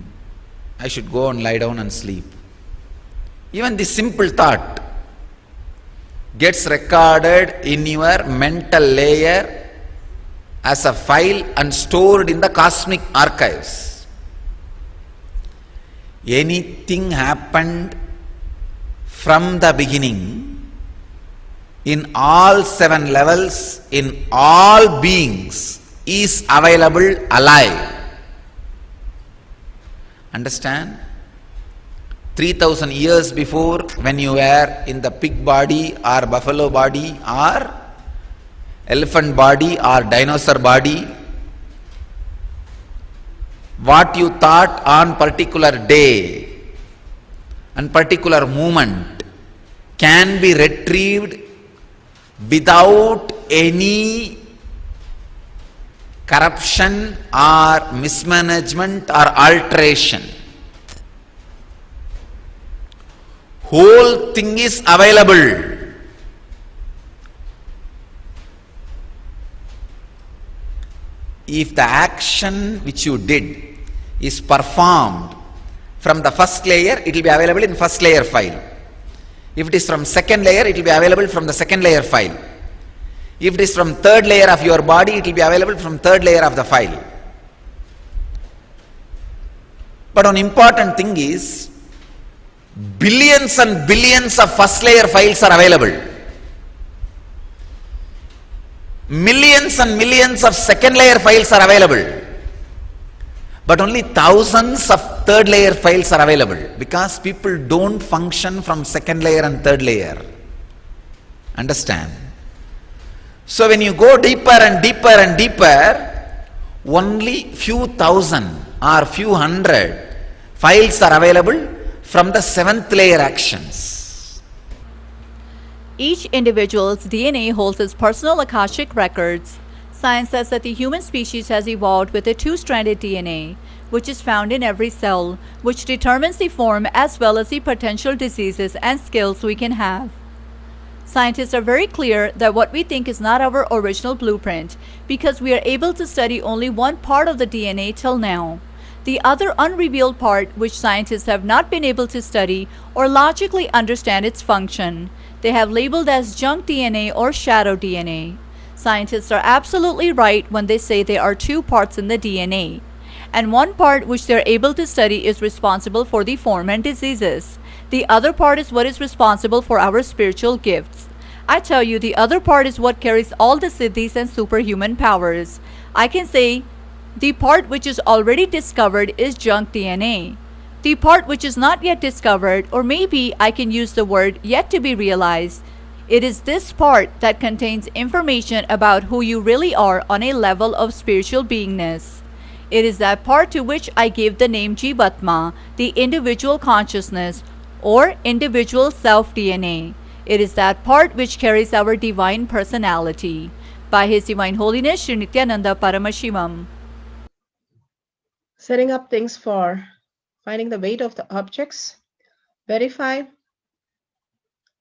I should go and lie down and sleep. Even this simple thought gets recorded in your mental layer as a file and stored in the cosmic archives. Anything happened from the beginning in all 7 levels, in all beings, is available alive. Understand? 3000 years before, when you were in the pig body or buffalo body or elephant body or dinosaur body, what you thought on particular day and particular moment can be retrieved without any corruption or mismanagement or alteration. Whole thing is available. if the action which you did is performed from the first layer, it will be available in first layer file. If it is from second layer, it will be available from the second layer file. If it is from third layer of your body, it will be available from third layer of the file. But one important thing is, billions and billions of first layer files are available. Millions and millions of second layer files are available. But only thousands of third layer files are available, because people don't function from second layer and third layer. Understand? So when you go deeper and deeper and deeper, only few thousand or few hundred files are available from the seventh layer actions. Each individual's DNA holds its personal Akashic records. Science says that the human species has evolved with a two-stranded DNA, which is found in every cell, which determines the form as well as the potential diseases and skills we can have. Scientists are very clear that what we think is not our original blueprint, because we are able to study only one part of the DNA till now. The other unrevealed part, which scientists have not been able to study or logically understand its function, they have labeled as junk DNA or shadow DNA. Scientists are absolutely right when they say there are two parts in the DNA, and one part which they are able to study is responsible for the form and diseases. The other part is what is responsible for our spiritual gifts. I tell you, the other part is what carries all the siddhis and superhuman powers. I can say the part which is already discovered is junk DNA. The part which is not yet discovered, or maybe I can use the word yet to be realized, it is this part that contains information about who you really are on a level of spiritual beingness. It is that part to which I gave the name Jivatma, the individual consciousness, or individual self-DNA. It is that part which carries our divine personality. By His Divine Holiness Sri Nithyananda Paramashivam. Setting up things for finding the weight of the objects. Verify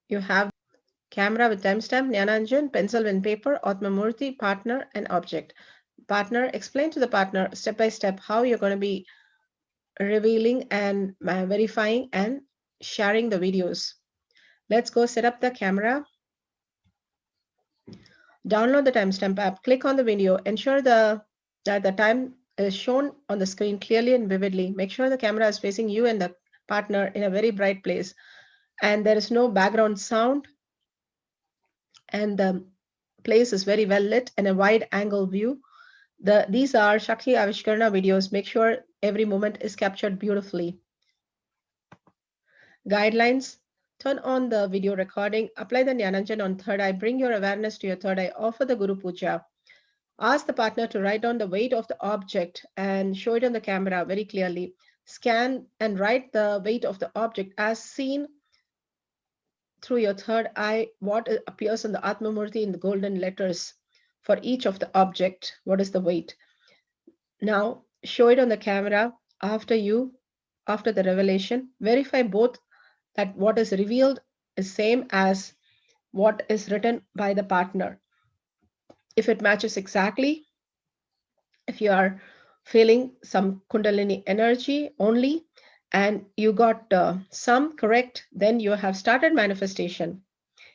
you have camera with timestamp, Jnana, pencil and paper, Atmamurti, partner, and object. Partner, explain to the partner step by step how you're going to be revealing and verifying and sharing the videos. Let's go set up the camera. Download the timestamp app, click on the video, ensure that the time is shown on the screen clearly and vividly. Make sure the camera is facing you and the partner in a very bright place, and there is no background sound, and the place is very well lit and a wide angle view. These are Shakti Avishkarana videos. Make sure every moment is captured beautifully. Guidelines: turn on the video recording, apply the Jnananjan on third eye, bring your awareness to your third eye, offer the Guru Puja. Ask the partner to write down the weight of the object and show it on the camera very clearly. Scan and write the weight of the object as seen through your third eye, what appears on the Atmamurti in the golden letters for each of the object, what is the weight. Now show it on the camera after the revelation. Verify both that what is revealed is same as what is written by the partner. If it matches exactly, if you are feeling some Kundalini energy only and you got some correct, then you have started manifestation.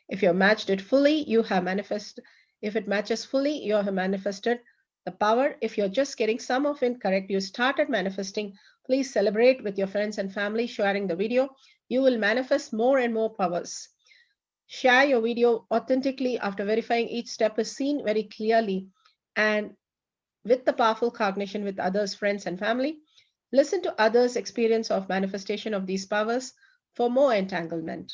If you have matched it fully, you have manifested. If it matches fully, you have manifested the power. If you're just getting some of it correct, you started manifesting. Please celebrate with your friends and family, sharing the video. You will manifest more and more powers. Share your video authentically after verifying each step is seen very clearly and with the powerful cognition with others, friends, and family. Listen to others' experience of manifestation of these powers for more entanglement.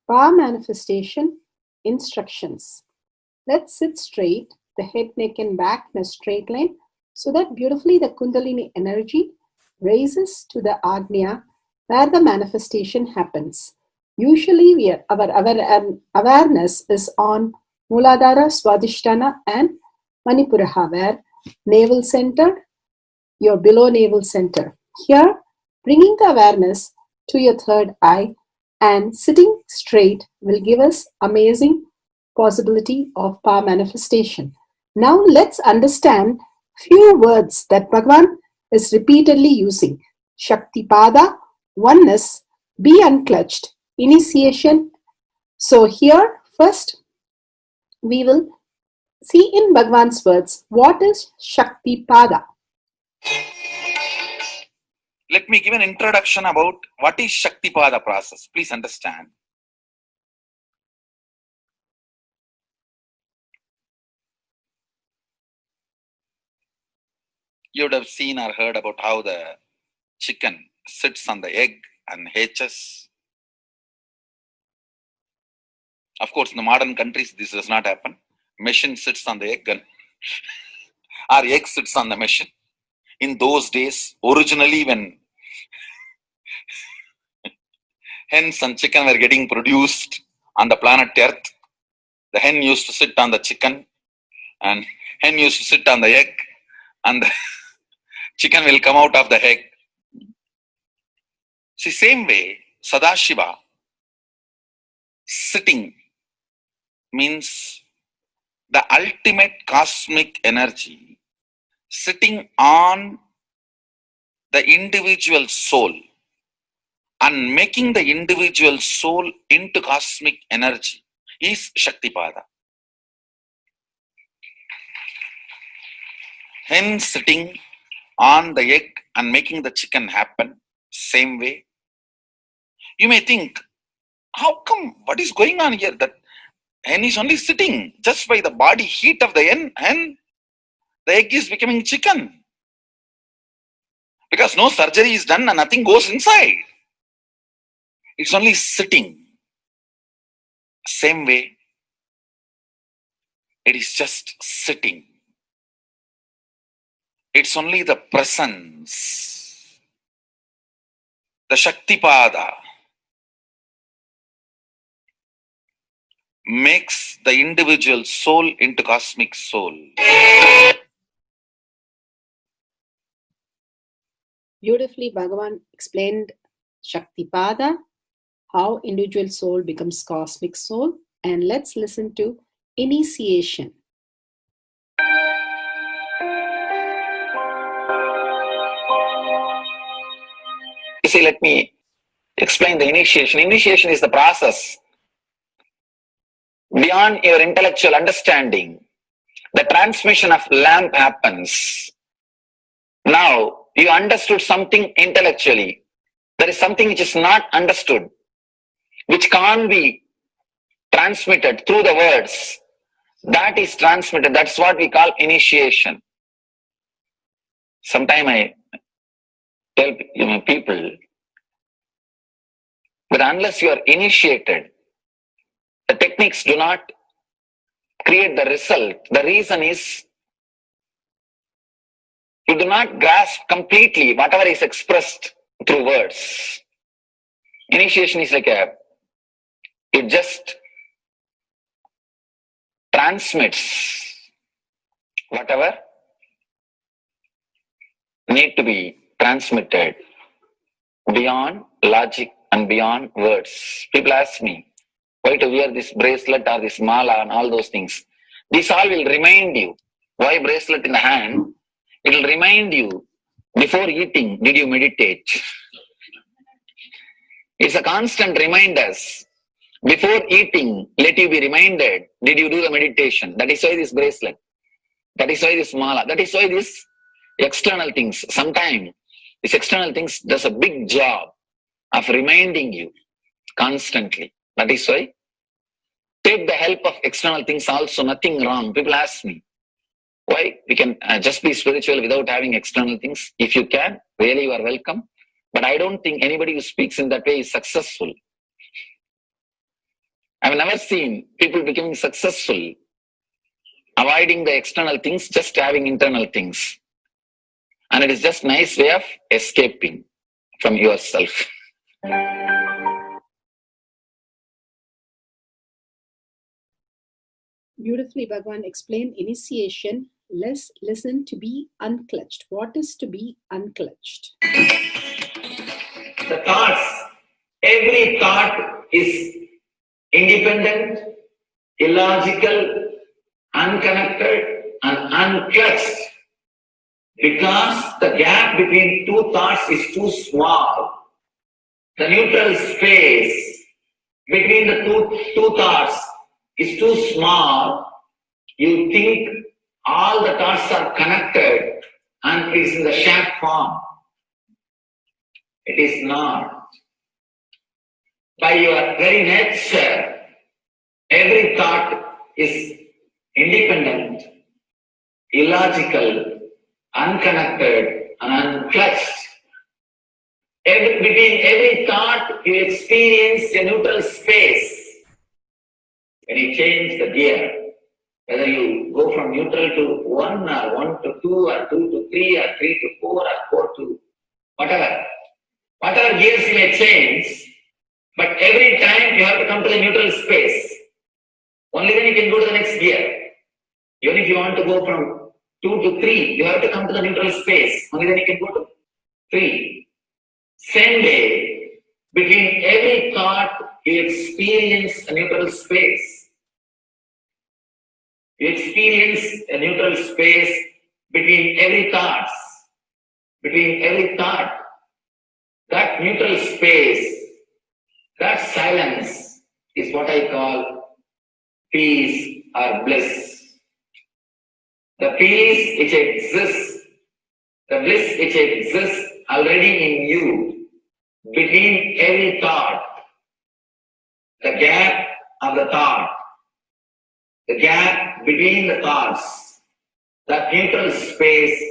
Power manifestation instructions. Let's sit straight, the head, neck, and back in a straight line, so that beautifully the Kundalini energy raises to the Agnya where the manifestation happens. Usually our awareness is on Muladhara, Swadhisthana, and Manipuraha, where navel center, your below navel center. Here, bringing the awareness to your third eye and sitting straight will give us amazing possibility of power manifestation. Now let's understand few words that Bhagavan is repeatedly using. Shaktipada, oneness, be unclutched, initiation. So here, first, we will see in Bhagavan's words, what is Shaktipada? Let me give an introduction about what is Shaktipada process. Please understand. You would have seen or heard about how the chicken sits on the egg and hatches. Of course, in the modern countries, this does not happen. Machine sits on the egg and or egg sits on the machine. In those days, originally when hens and chicken were getting produced on the planet Earth, the hen used to sit on the chicken and hen used to sit on the egg and the chicken will come out of the egg. See, same way, Sadashiva, sitting means the ultimate cosmic energy sitting on the individual soul and making the individual soul into cosmic energy is Shaktipada. Hence, sitting on the egg and making the chicken happen, same way. You may think, how come, what is going on here? That hen is only sitting just by the body heat of the hen, the egg is becoming chicken. Because no surgery is done and nothing goes inside. It's only sitting. Same way, it is just sitting. It's only the presence, the Shaktipada, makes the individual soul into cosmic soul. Beautifully, Bhagavan explained Shaktipada, how individual soul becomes cosmic soul. And let's listen to initiation. You see, let me explain the initiation. Initiation is the process beyond your intellectual understanding. The transmission of lamp happens. Now, you understood something intellectually. There is something which is not understood, which can't be transmitted through the words. That is transmitted. That's what we call initiation. Sometimes I tell people that unless you are initiated, the techniques do not create the result. The reason is you do not grasp completely whatever is expressed through words. Initiation is like it just transmits whatever need to be transmitted beyond logic and beyond words. People ask me why to wear this bracelet or this mala and all those things. This all will remind you. Why bracelet in the hand? It will remind you, before eating, did you meditate? It's a constant reminder. Before eating, let you be reminded, did you do the meditation? That is why this bracelet. That is why this mala. That is why this external things. Sometimes these external things does a big job of reminding you constantly. That is why take the help of external things also, nothing wrong. People ask me, why we can just be spiritual without having external things? If you can, really you are welcome. But I don't think anybody who speaks in that way is successful. I've never seen people becoming successful avoiding the external things, just having internal things. And it is just a nice way of escaping from yourself. Beautifully, Bhagavan explained initiation. Let's listen to be unclutched. What is to be unclutched? The thoughts, every thought is independent, illogical, unconnected, and unclutched. Because the gap between two thoughts is too small. The neutral space between the two thoughts is too small. You think all the thoughts are connected and it is in the shape form. It is not. By your very nature, every thought is independent, illogical, unconnected, and unclutched. Between every thought, you experience a neutral space. When you change the gear, whether you go from neutral to 1 or 1 to 2 or 2 to 3 or 3 to 4 or 4 to whatever gears you may change, but every time you have to come to the neutral space. Only then you can go to the next gear. Even if you want to go from 2 to 3, you have to come to the neutral space. Only then you can go to 3. Same way, between every thought, you experience a neutral space. You experience a neutral space between every thought. Between every thought. That neutral space, that silence is what I call peace or bliss. The peace which exists, the bliss which exists already in you, between every thought, the gap of the thought, the gap between the thoughts, that neutral space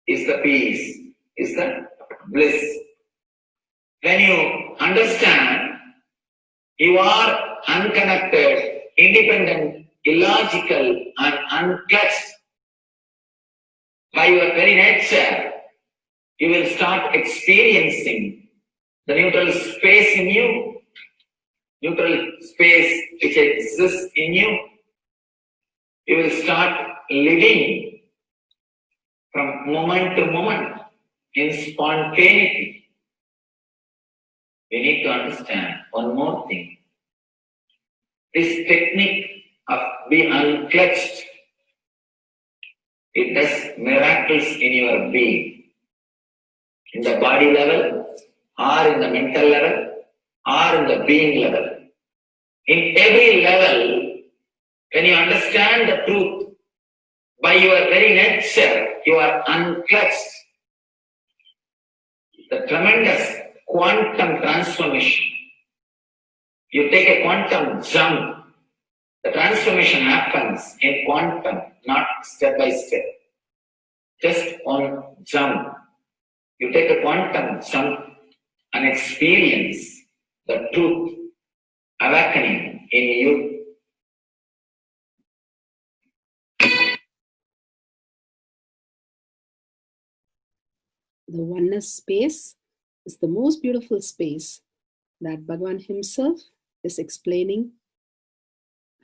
is the peace, is the bliss. When you understand you are unconnected, independent, illogical, and unclutched by your very nature, you will start experiencing the neutral space in you, neutral space which exists in you. You will start living from moment to moment in spontaneity. We need to understand one more thing. This technique of being unclutched, it does miracles in your being. In the body level, or in the mental level, or in the being level. In every level, when you understand the truth, by your very nature, you are unclutched. The tremendous quantum transformation. You take a quantum jump. The transformation happens in quantum, not step by step. Just one jump. You take a quantum jump and experience the truth awakening in you. The oneness space is the most beautiful space that Bhagavan himself is explaining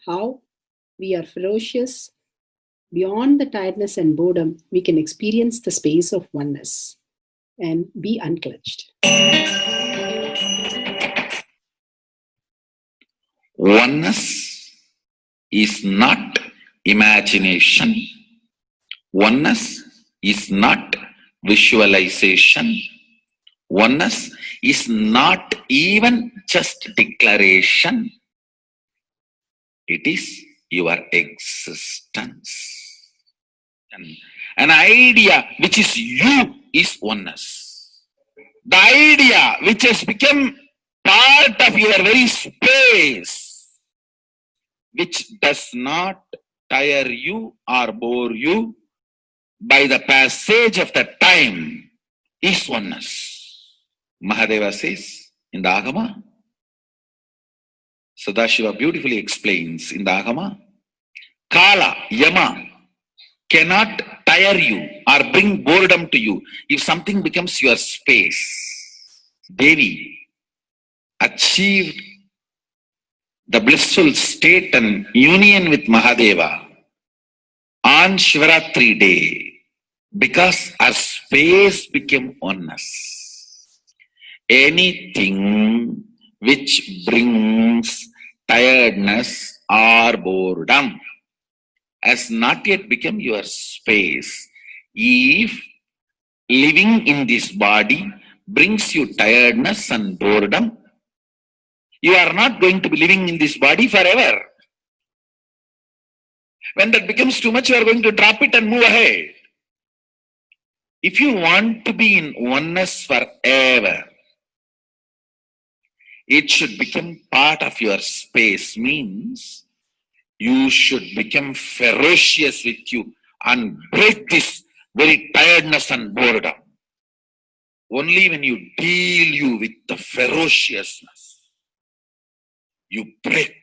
how we are ferocious. Beyond the tiredness and boredom, we can experience the space of oneness and be unclutched. Oneness is not imagination. Oneness is not visualization. Oneness is not even just declaration. It is your existence. An idea which is you is oneness. The idea which has become part of your very space, which does not tire you or bore you by the passage of the time, is oneness. Mahadeva says in the Agama, Sadashiva beautifully explains in the Agama, Kala, Yama cannot tire you or bring boredom to you if something becomes your space. Devi achieved the blissful state and union with Mahadeva on Shivaratri day because our space became oneness. Anything which brings tiredness or boredom has not yet become your space. If living in this body brings you tiredness and boredom, you are not going to be living in this body forever. When that becomes too much, you are going to drop it and move ahead. If you want to be in oneness forever, it should become part of your space, means you should become ferocious with you and break this very tiredness and boredom. Only when you deal you with the ferociousness, you break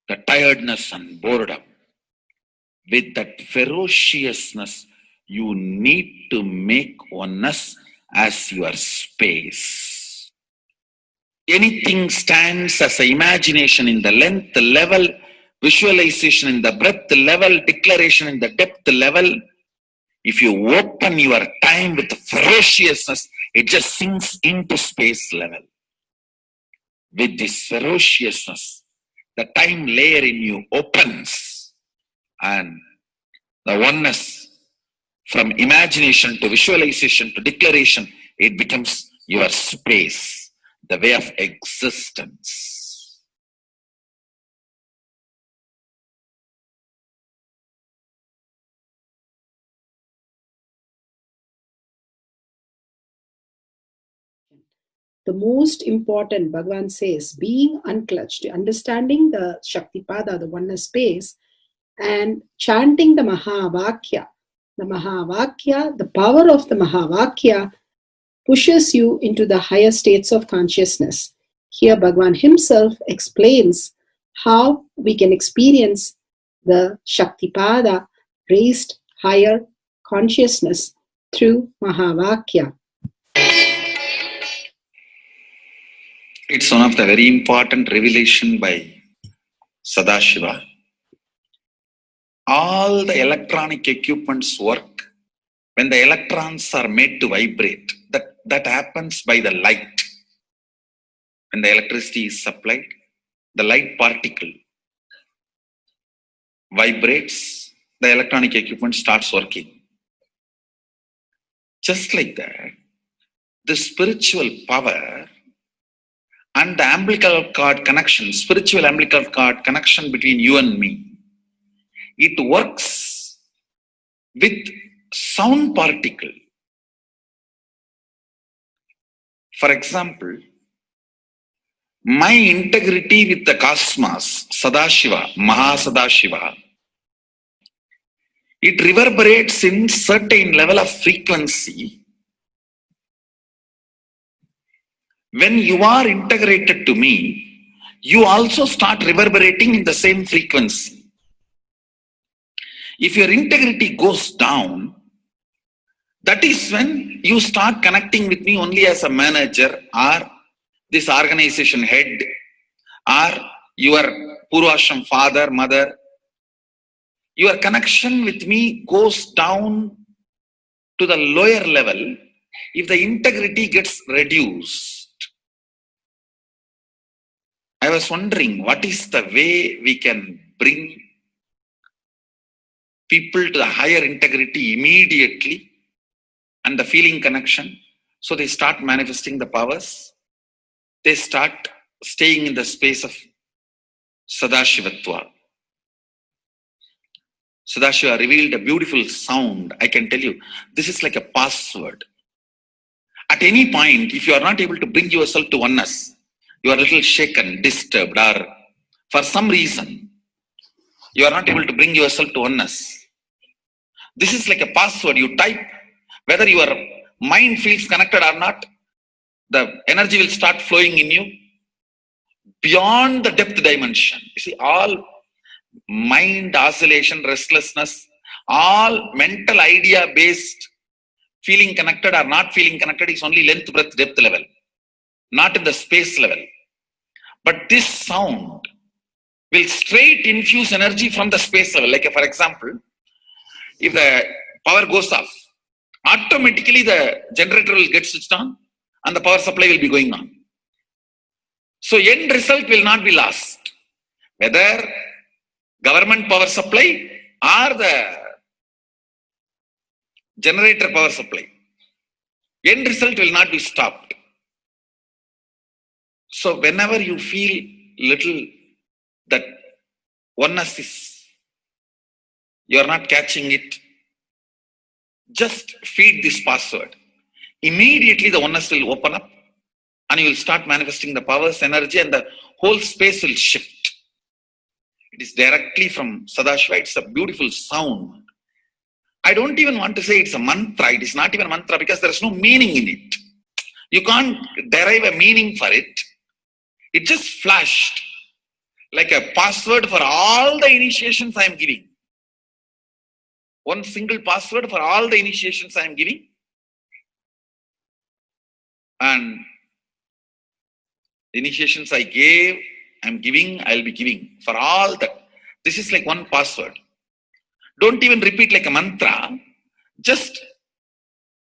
the tiredness and boredom. With that ferociousness, you need to make oneness as your space. Anything stands as an imagination in the length level, visualization in the breadth level, declaration in the depth level. If you open your time with ferociousness, it just sinks into space level. With this ferociousness, the time layer in you opens, and the oneness from imagination to visualization to declaration, it becomes your space, the way of existence. The most important, Bhagavan says, being unclutched, understanding the Shaktipada, the oneness space, and chanting the Mahavakya. The Mahavakya, the power of the Mahavakya, pushes you into the higher states of consciousness. Here Bhagavan himself explains how we can experience the Shaktipada, raised higher consciousness, through Mahavakya. It's one of the very important revelation by Sadashiva. All the electronic equipments work when the electrons are made to vibrate. That happens by the light. When the electricity is supplied, the light particle vibrates, the electronic equipment starts working. Just like that, the spiritual power and the umbilical cord connection, spiritual umbilical cord connection between you and me, it works with sound particle. For example, my integrity with the cosmos, Sadashiva, Mahasadashiva, it reverberates in certain level of frequency. When you are integrated to me, you also start reverberating in the same frequency. If your integrity goes down, that is when you start connecting with me only as a manager or this organization head or your Purvashram father, mother. Your connection with me goes down to the lower level if the integrity gets reduced. I was wondering, what is the way we can bring people to the higher integrity immediately and the feeling connection, so they start manifesting the powers. They start staying in the space of Sadashivatva. Sadashiva revealed a beautiful sound. I can tell you, this is like a password. At any point, if you are not able to bring yourself to oneness, you are a little shaken, disturbed, or for some reason, you are not able to bring yourself to oneness. This is like a password. You type, whether your mind feels connected or not, the energy will start flowing in you beyond the depth dimension. You see, all mind oscillation, restlessness, all mental idea-based feeling connected or not feeling connected is only length, breadth, depth level, not in the space level. But this sound will straight infuse energy from the space level. Like, for example, if the power goes off, automatically the generator will get switched on and the power supply will be going on. So end result will not be lost. Whether government power supply or the generator power supply. End result will not be stopped. So whenever you feel little that oneness is, you are not catching it, just feed this password. Immediately the oneness will open up and you will start manifesting the powers, energy, and the whole space will shift. It is directly from Sadashiva. It's a beautiful sound. I don't even want to say it's a mantra. It is not even a mantra because there is no meaning in it. You can't derive a meaning for it. It just flashed like a password for all the initiations I am giving. One single password for all the initiations I am giving. And the initiations I gave, I am giving, I will be giving for all that. This is like one password. Don't even repeat like a mantra. Just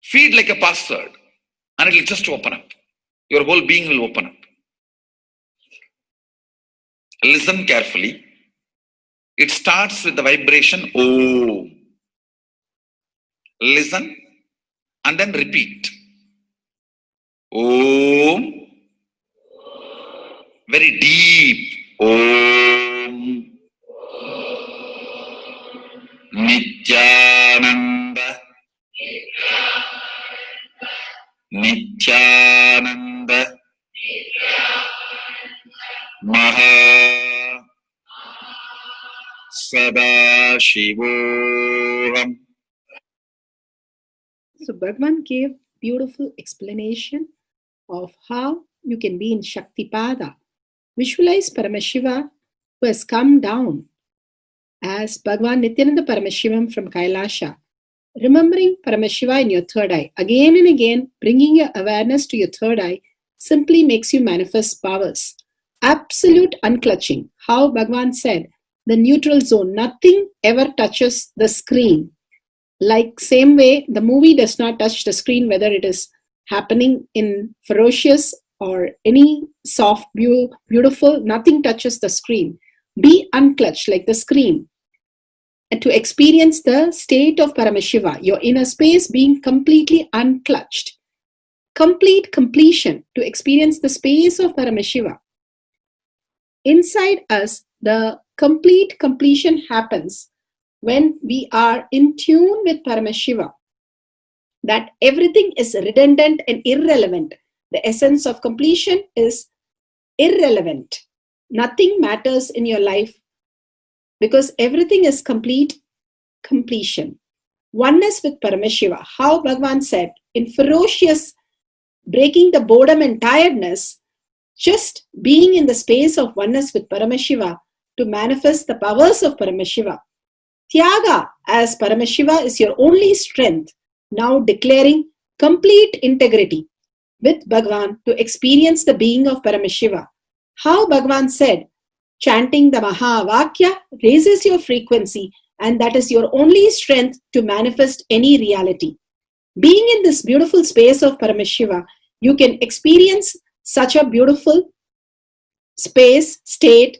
feed like a password and it will just open up. Your whole being will open up. Listen carefully. It starts with the vibration Om. Listen and then repeat. Om. Very deep. Om. Nithyananda. Nithyananda. Maha Sadashivoham. So Bhagavan gave beautiful explanation of how you can be in Shaktipada. Visualize Paramashiva who has come down as Bhagavan Nithyananda Paramashivam from Kailasha. Remembering Paramashiva in your third eye. Again and again, bringing your awareness to your third eye simply makes you manifest powers. Absolute unclutching. How Bhagavan said, the neutral zone. Nothing ever touches the screen. Like same way, the movie does not touch the screen, whether it is happening in ferocious or any soft, beautiful, nothing touches the screen. Be unclutched like the screen. And to experience the state of Paramashiva, your inner space being completely unclutched. Complete completion to experience the space of Paramashiva. Inside us, the complete completion happens when we are in tune with Paramashiva. That everything is redundant and irrelevant. The essence of completion is irrelevant. Nothing matters in your life because everything is complete completion. Oneness with Paramashiva. How Bhagavan said, in ferocious breaking the boredom and tiredness, just being in the space of oneness with Paramashiva to manifest the powers of Paramashiva. Tyaga as Paramashiva is your only strength, now declaring complete integrity with Bhagavan to experience the being of Paramashiva. How Bhagavan said, chanting the Mahavakya raises your frequency and that is your only strength to manifest any reality. Being in this beautiful space of Paramashiva, you can experience such a beautiful space, state,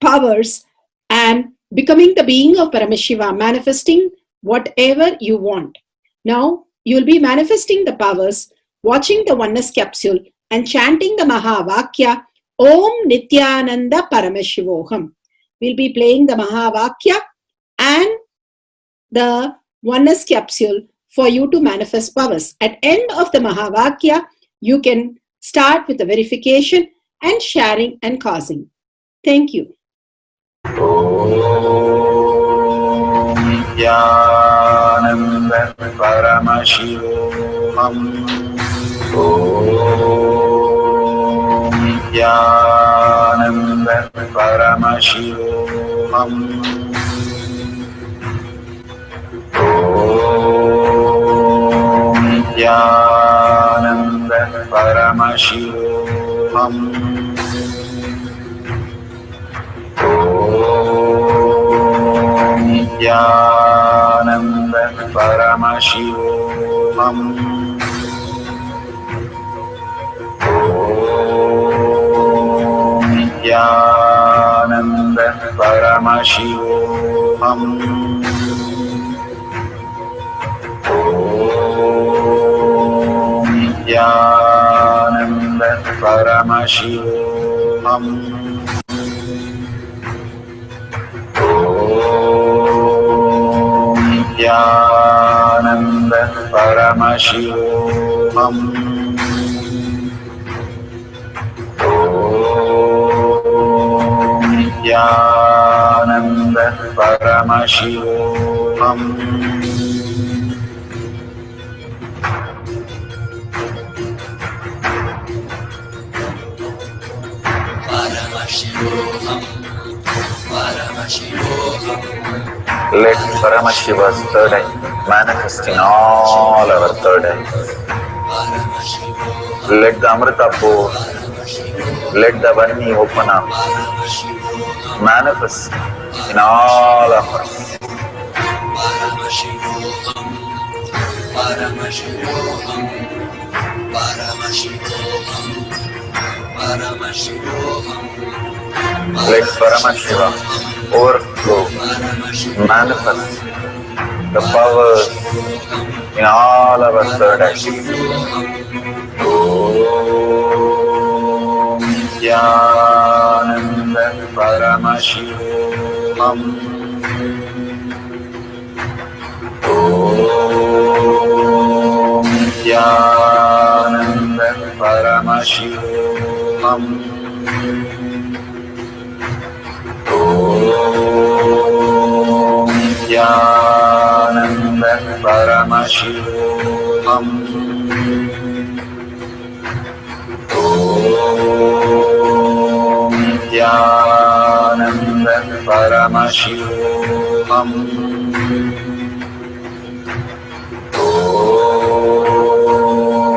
powers, and becoming the being of Paramashiva, manifesting whatever you want. Now, you will be manifesting the powers, watching the oneness capsule, and chanting the Mahavakya, Om Nithyananda Paramashivoham. We'll be playing the Mahavakya and the oneness capsule for you to manifest powers. At end of the Mahavakya, you can start with the verification and sharing and causing. Thank you. Om Nithyananda Paramashivoham. Om Nithyananda Paramashivoham. Om Nithyananda Paramashivoham. Om Nithyananda Paramashivoham. Om Nithyananda Paramashivoham. Paramashivoham. Om Nithyananda Paramashivoham. Om Nithyananda Paramashivoham. Let Paramashiva's third eye manifest in all our third eyes. Let the Amrita pour, let the Vani open up, manifest in all of us. Let Paramashiva overflow, manifest the powers in all our third eyes. Om Nithyananda Paramashivoham. Om Nithyananda Paramashivoham. Om Nithyananda Paramashivoham. Om Nithyananda Paramashivoham.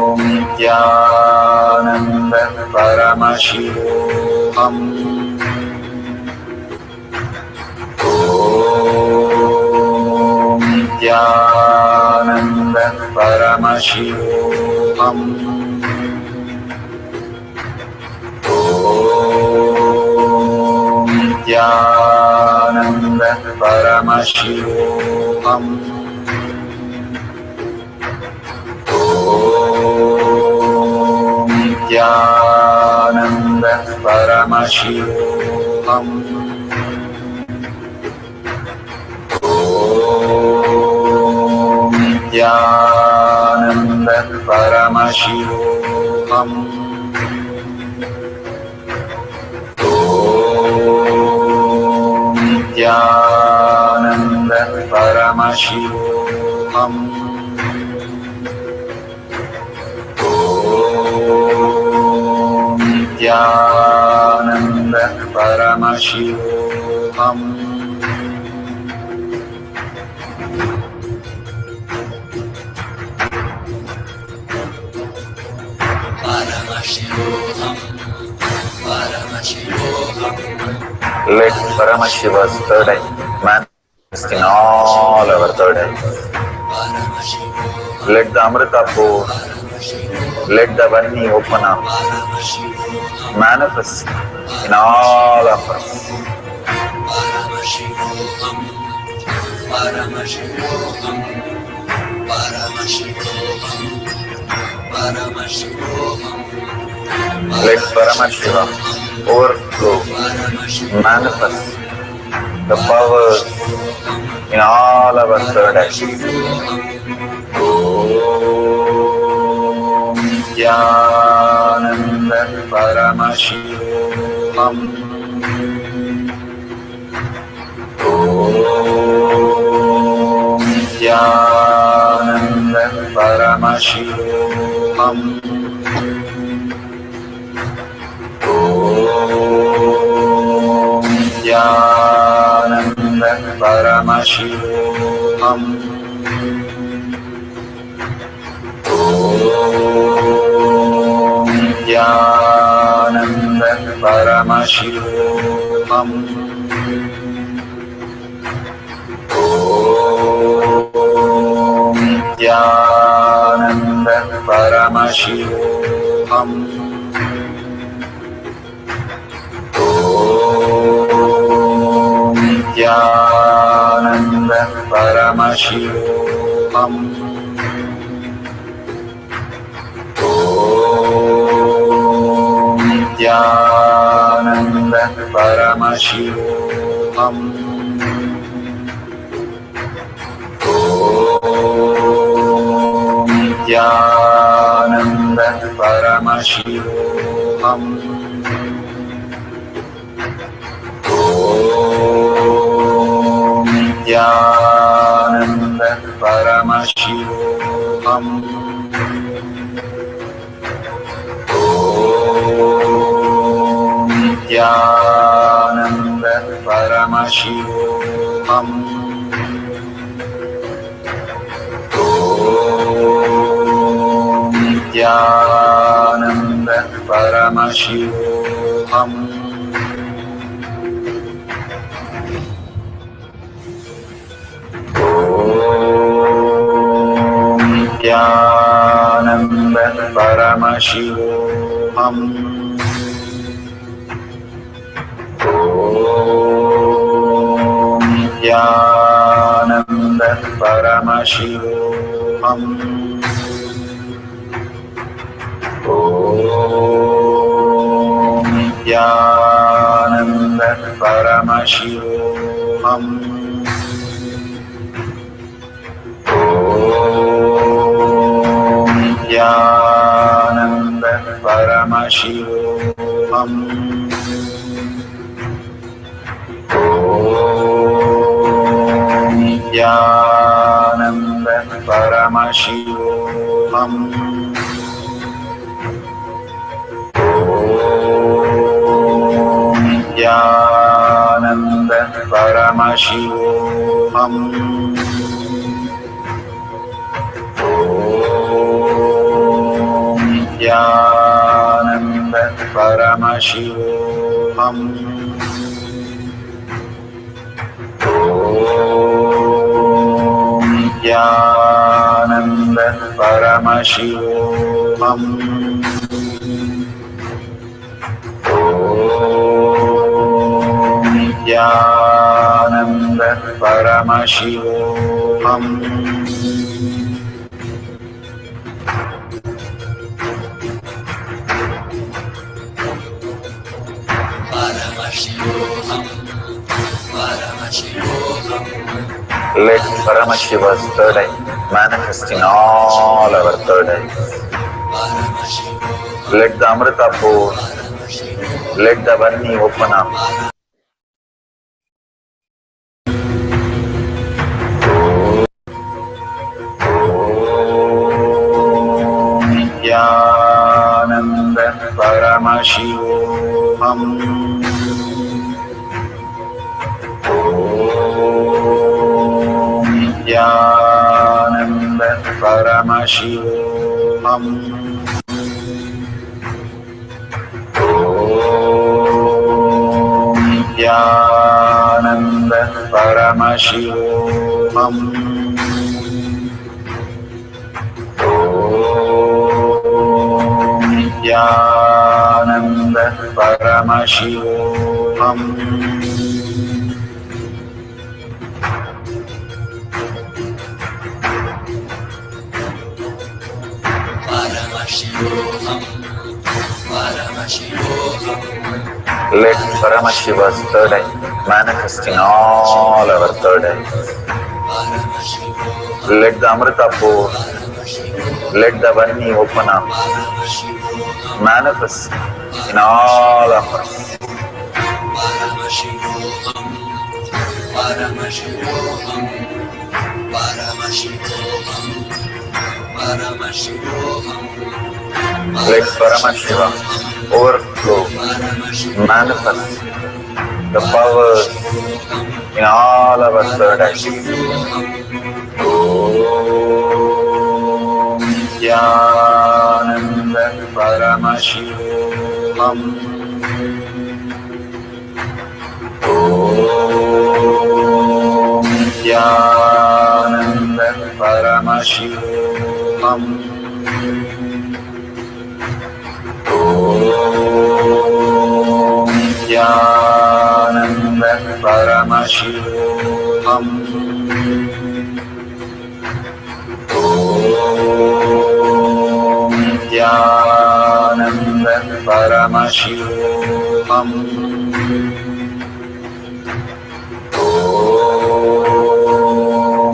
Om Nithyananda Paramashivoham. Om Nithyananda Paramashivoham. Om Nithyananda Paramashivoham. Om Nithyananda Paramashivoham. Om Nithyananda Paramashivoham. Om Nithyananda Paramashivoham. Om Nithyananda Paramashivoham. Let Paramashiva's third eye manifest in all our third eyes. Let the Amrita pour, let the Vani open up, manifest in all of us. Let Paramashiva overflow, manifest the powers in all our third eyes. Om Nithyananda Paramashivoham. Om Nithyananda Paramashivoham. Om Nithyananda Paramashivoham. Om Nithyananda Paramashivoham. Om Nithyananda Paramashivoham. Om Nithyananda Paramashivoham. Om Nithyananda Paramashivoham. Om Nithyananda Paramashivoham. Om Nithyananda Paramashivoham. Om Nithyananda Paramashivoham. Om Nithyananda Paramashivoham. Om Nithyananda Paramashivoham. Om Nithyananda Paramashivoham. Om Nithyananda Paramashivoham. Om Nithyananda Paramashivoham. Om Nithyananda Paramashivoham. Om Nithyananda Paramashivoham. Om Nithyananda Paramashivoham. Om Nithyananda Paramashivoham. Om Nithyananda Paramashivoham. Let Paramashiva's third eye manifest in all our third eyes. Let the Amrita pour, let the Varni open up. Om Nithyananda Paramashivoham. Om Nithyananda Paramashivoham. Om Nithyananda Paramashivoham. Om Nithyananda Paramashivoham. Let Paramashiva's third eye manifest in all our third eyes. Let the Amrita pour, let the Varni open up, manifest in all of us. Let Paramashiva overflow, manifest the powers in all our third eyes. Om Nithyananda Paramashivoham. Om Nithyananda Paramashivoham. Om Nithyananda Paramashivoham. Om Nithyananda Paramashivoham. Om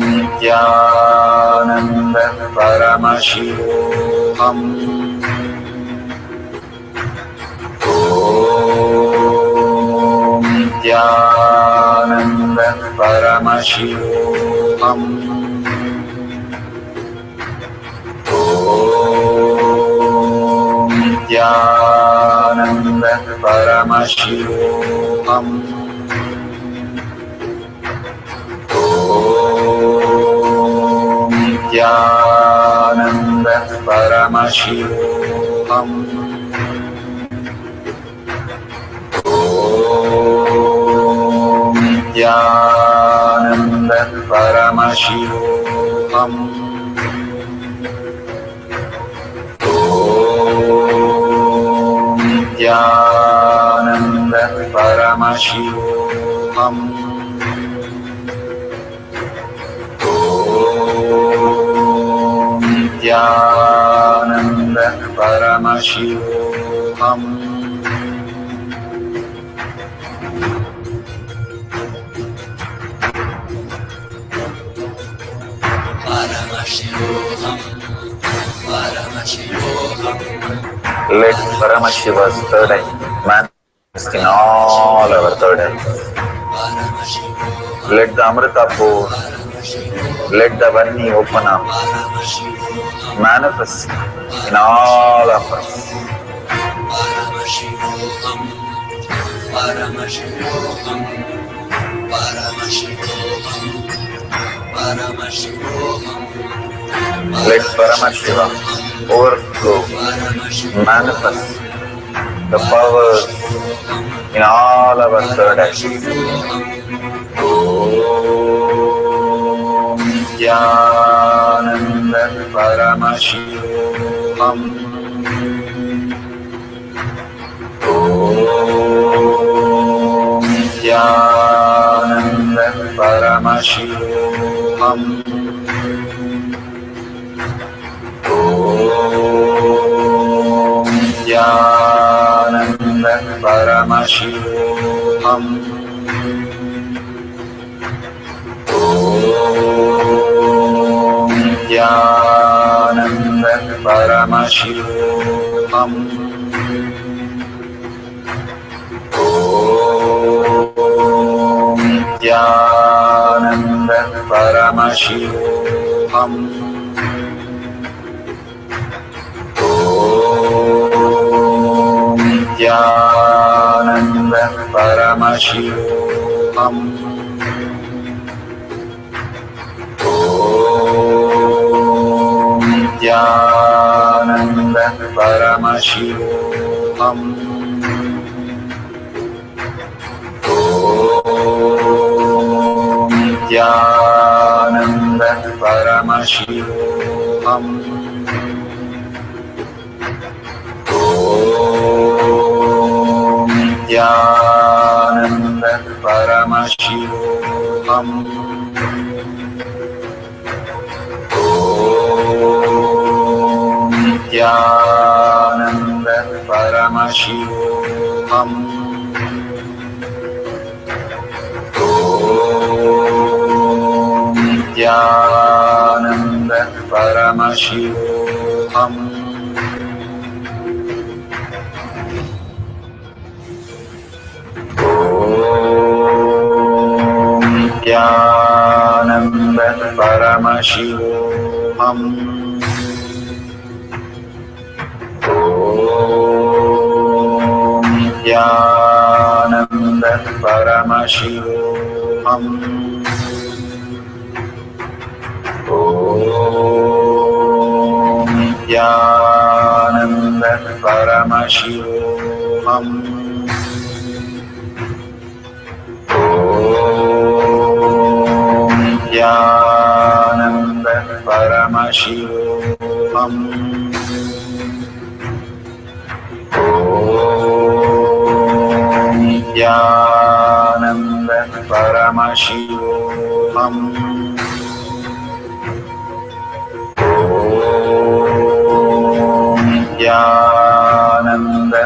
Nithyananda Paramashivoham. Om Nithyananda Paramashivoham. Om Nithyananda Paramashivoham. Om Nithyananda Paramashivoham. Om Nithyananda Paramashivoham. Om Nithyananda Paramashivoham. Om Nithyananda Paramashivoham. Let Paramashiva's third eye manifest in all our third eyes. Let the Amrita pour, let the Varni open up, manifest in all of us. Let Paramashiva overflow, manifest the powers in all our third eyes. Om Nithyananda Paramashivoham. Om Nithyananda Paramashivoham. Om Nithyananda Paramashivoham. Om Nithyananda Paramashivoham. Om Nithyananda Paramashivoham. Om Nithyananda Paramashivoham. Om Nithyananda Paramashivoham. Om Nithyananda Paramashivoham. Om Nithyananda Paramashivoham. Om Nithyananda Paramashivoham. Om Nithyananda Paramashivoham. Om Nithyananda Paramashivoham. Om Nithyananda Paramashivoham. Om Nithyananda Paramashivoham. Om Nithyananda Paramashivoham. Om Nithyananda Paramashivoham. Om Nithyananda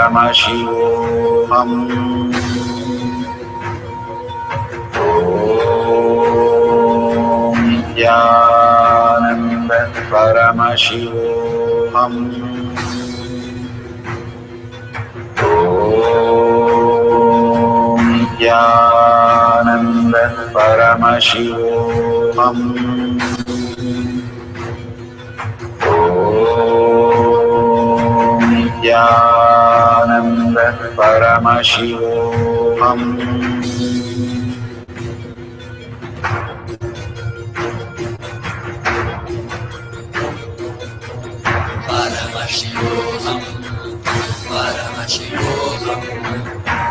Paramashivoham. Om Nithyananda Paramashivoham. Om Nithyananda Paramashivoham. Om Nithyananda Paramashivoham.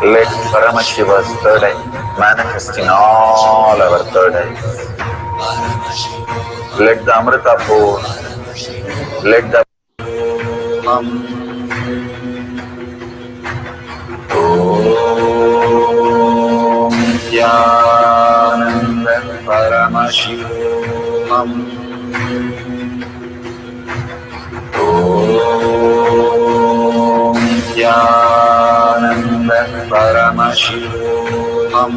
Let Paramashiva's third eye manifest in all our third eyes. Let the Amrita pour, let the Om Nithyananda Paramashivoham. Om Nithyananda Paramashivoham.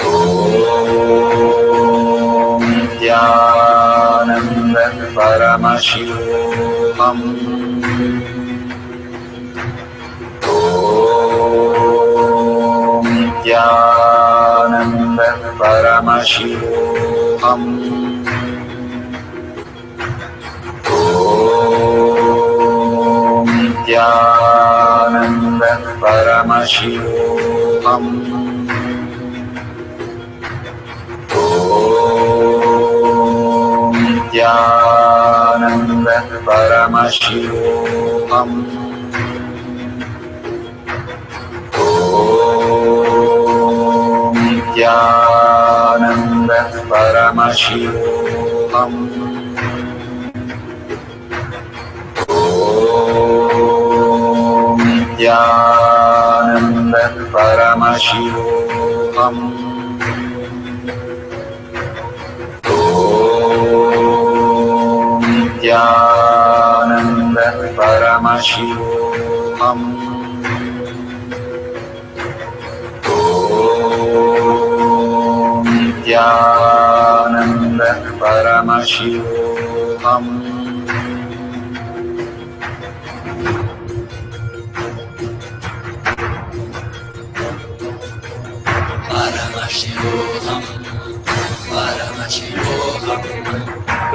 Om Nithyananda Paramashivoham. Om Nithyananda Paramashivoham. Om Nithyananda Paramashivoham. Om Nithyananda Paramashivoham. Om Nithyananda Paramashivoham. Om Nithyananda Paramashivoham. Om Nithyananda Paramashivoham. Om Nithyananda Paramashivoham.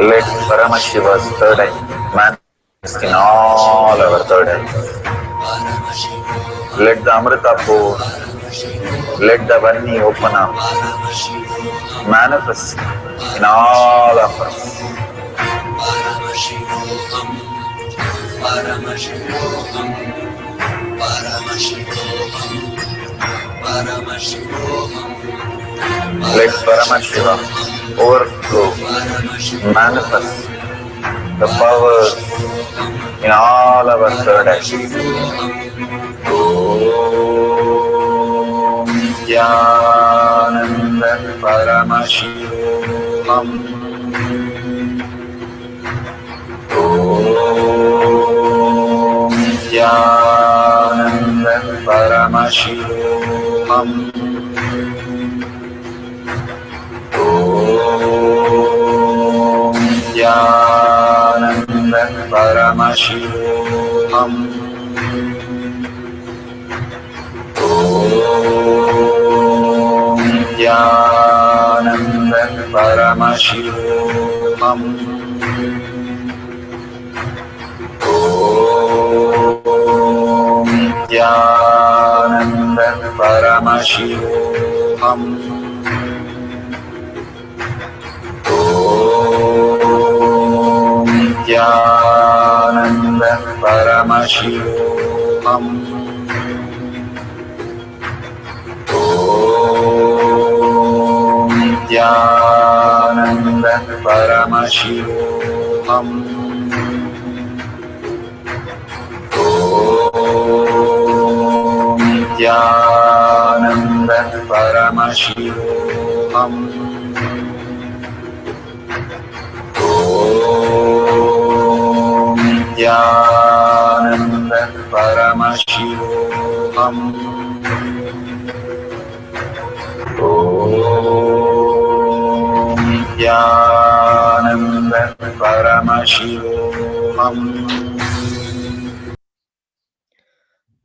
Let Paramashiva's third eye manifest in all our third eyes. Let the Amrita pour, let the Varni open up, manifest in all of us. Let Paramashiva overflow, manifest the powers in all our third eyes. Om Nithyananda Paramashivoham. Om Nithyananda Paramashivoham. Om Nithyananda Paramashivoham. Om Nithyananda Paramashivoham. Om Nithyananda Paramashivoham. Om Nithyananda Paramashivoham. Om Nithyananda Paramashivoham. Om Nithyananda Paramashivoham. Om Nithyananda Paramashivoham. Om Nithyananda Paramashivoham.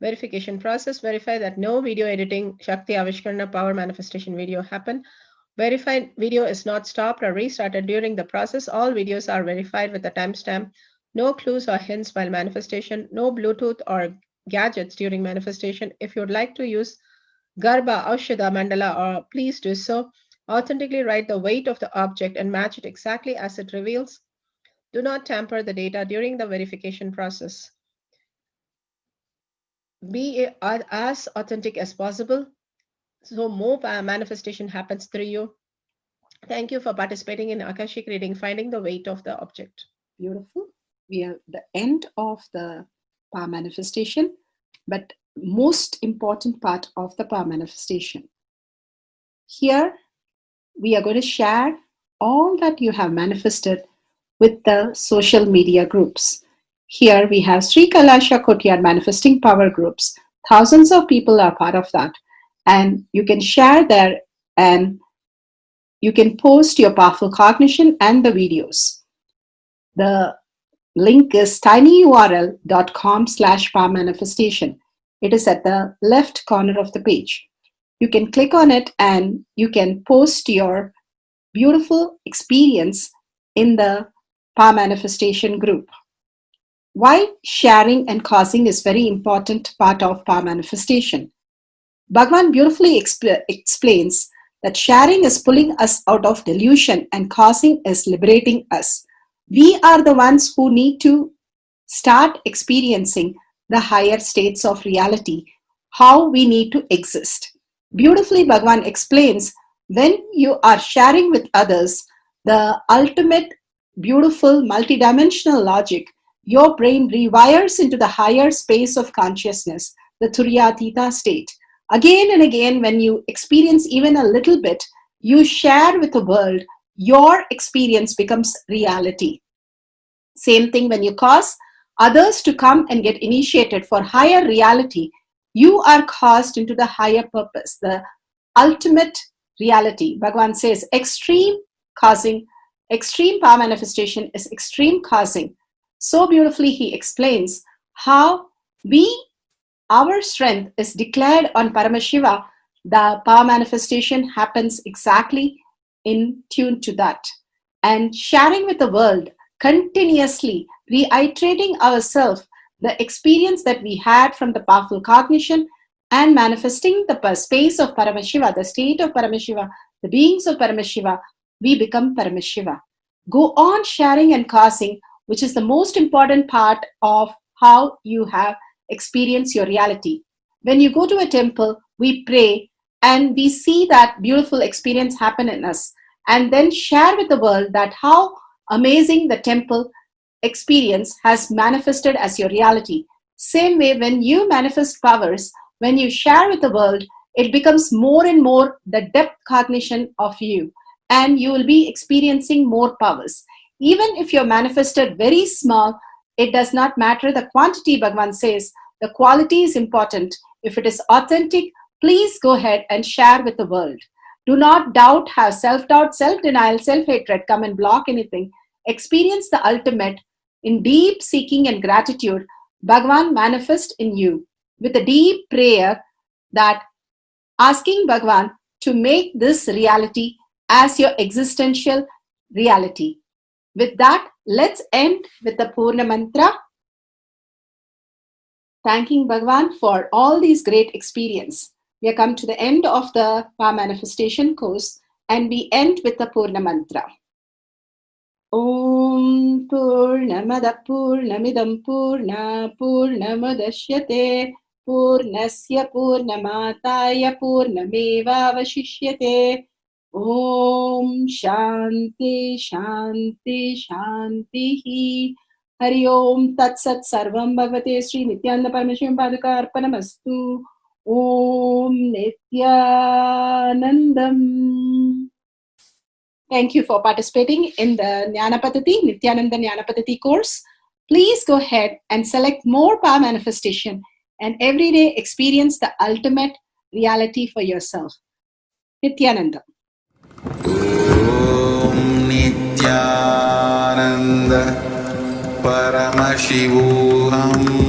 Verification process. Verify that no video editing, Shakti Avishkarana power manifestation video happened. Verified video is not stopped or restarted during the process. All videos are verified with a timestamp. No clues or hints while manifestation. No Bluetooth or gadgets during manifestation. If you would like to use Garba Aushadha Mandala, or please do so. Authentically write the weight of the object and match it exactly as it reveals. Do not tamper the data during the verification process. Be as authentic as possible so more manifestation happens through you. Thank you for participating in Akashic reading, finding the weight of the object. Beautiful. We are at the end of the power manifestation, but most important part of the power manifestation. Here, we are going to share all that you have manifested with the social media groups. Here we have Sri Kailasha Kotyar Manifesting Power groups. Thousands of people are part of that. And you can share there and you can post your powerful cognition and the videos. The link is tinyurl.com/power manifestation. It is at the left corner of the page. You can click on it and you can post your beautiful experience in the power manifestation group. Why sharing and causing is very important part of power manifestation. Bhagavan beautifully explains that sharing is pulling us out of delusion and causing is liberating us. We are the ones who need to start experiencing the higher states of reality, how we need to exist. Beautifully, Bhagavan explains when you are sharing with others the ultimate beautiful multidimensional logic, your brain rewires into the higher space of consciousness, the Turyatita state. Again and again, when you experience even a little bit, you share with the world, your experience becomes reality. Same thing when you cause others to come and get initiated for higher reality, you are caused into the higher purpose, the ultimate reality. Bhagavan says extreme causing, extreme power manifestation is extreme causing. So beautifully he explains how our strength is declared on Paramashiva. The power manifestation happens exactly in tune to that. And sharing with the world, continuously reiterating ourselves the experience that we had from the powerful cognition and manifesting the space of Paramashiva, the state of Paramashiva, the beings of Paramashiva, we become Paramashiva. Go on sharing and causing, which is the most important part of how you have experienced your reality. When you go to a temple, we pray and we see that beautiful experience happen in us, and then share with the world that how amazing the temple experience has manifested as your reality. Same way, when you manifest powers, when you share with the world, it becomes more and more the depth cognition of you, and you will be experiencing more powers. Even if you're manifested very small, it does not matter the quantity. Bhagavan says the quality is important. If it is authentic, please go ahead and share with the world. Do not doubt, have self-doubt, self-denial, self-hatred come and block anything. Experience the ultimate in deep seeking and gratitude. Bhagavan manifest in you with a deep prayer, that asking Bhagavan to make this reality as your existential reality. With that, let's end with the Purna Mantra. Thanking Bhagavan for all these great experience. We have come to the end of the power manifestation course, and we end with the Purna Mantra. Om Purnamada Purnamidam Purna Purnamadashyate Purnasya Purnamataya Purnameva Vashishyate. Om Shanti Shanti Shanti. Hari Om Tat Sat Sarvam Bhagavate Sri Nithyananda Parameshivam Padaka Arpanamastu. Om Nithyanandam. Thank you for participating in the Jnana Paddhati, Nithyananda Jnana Paddhati course. Please go ahead and select more power manifestation and every day experience the ultimate reality for yourself. Nithyananda. Om Nithyananda Paramashivoham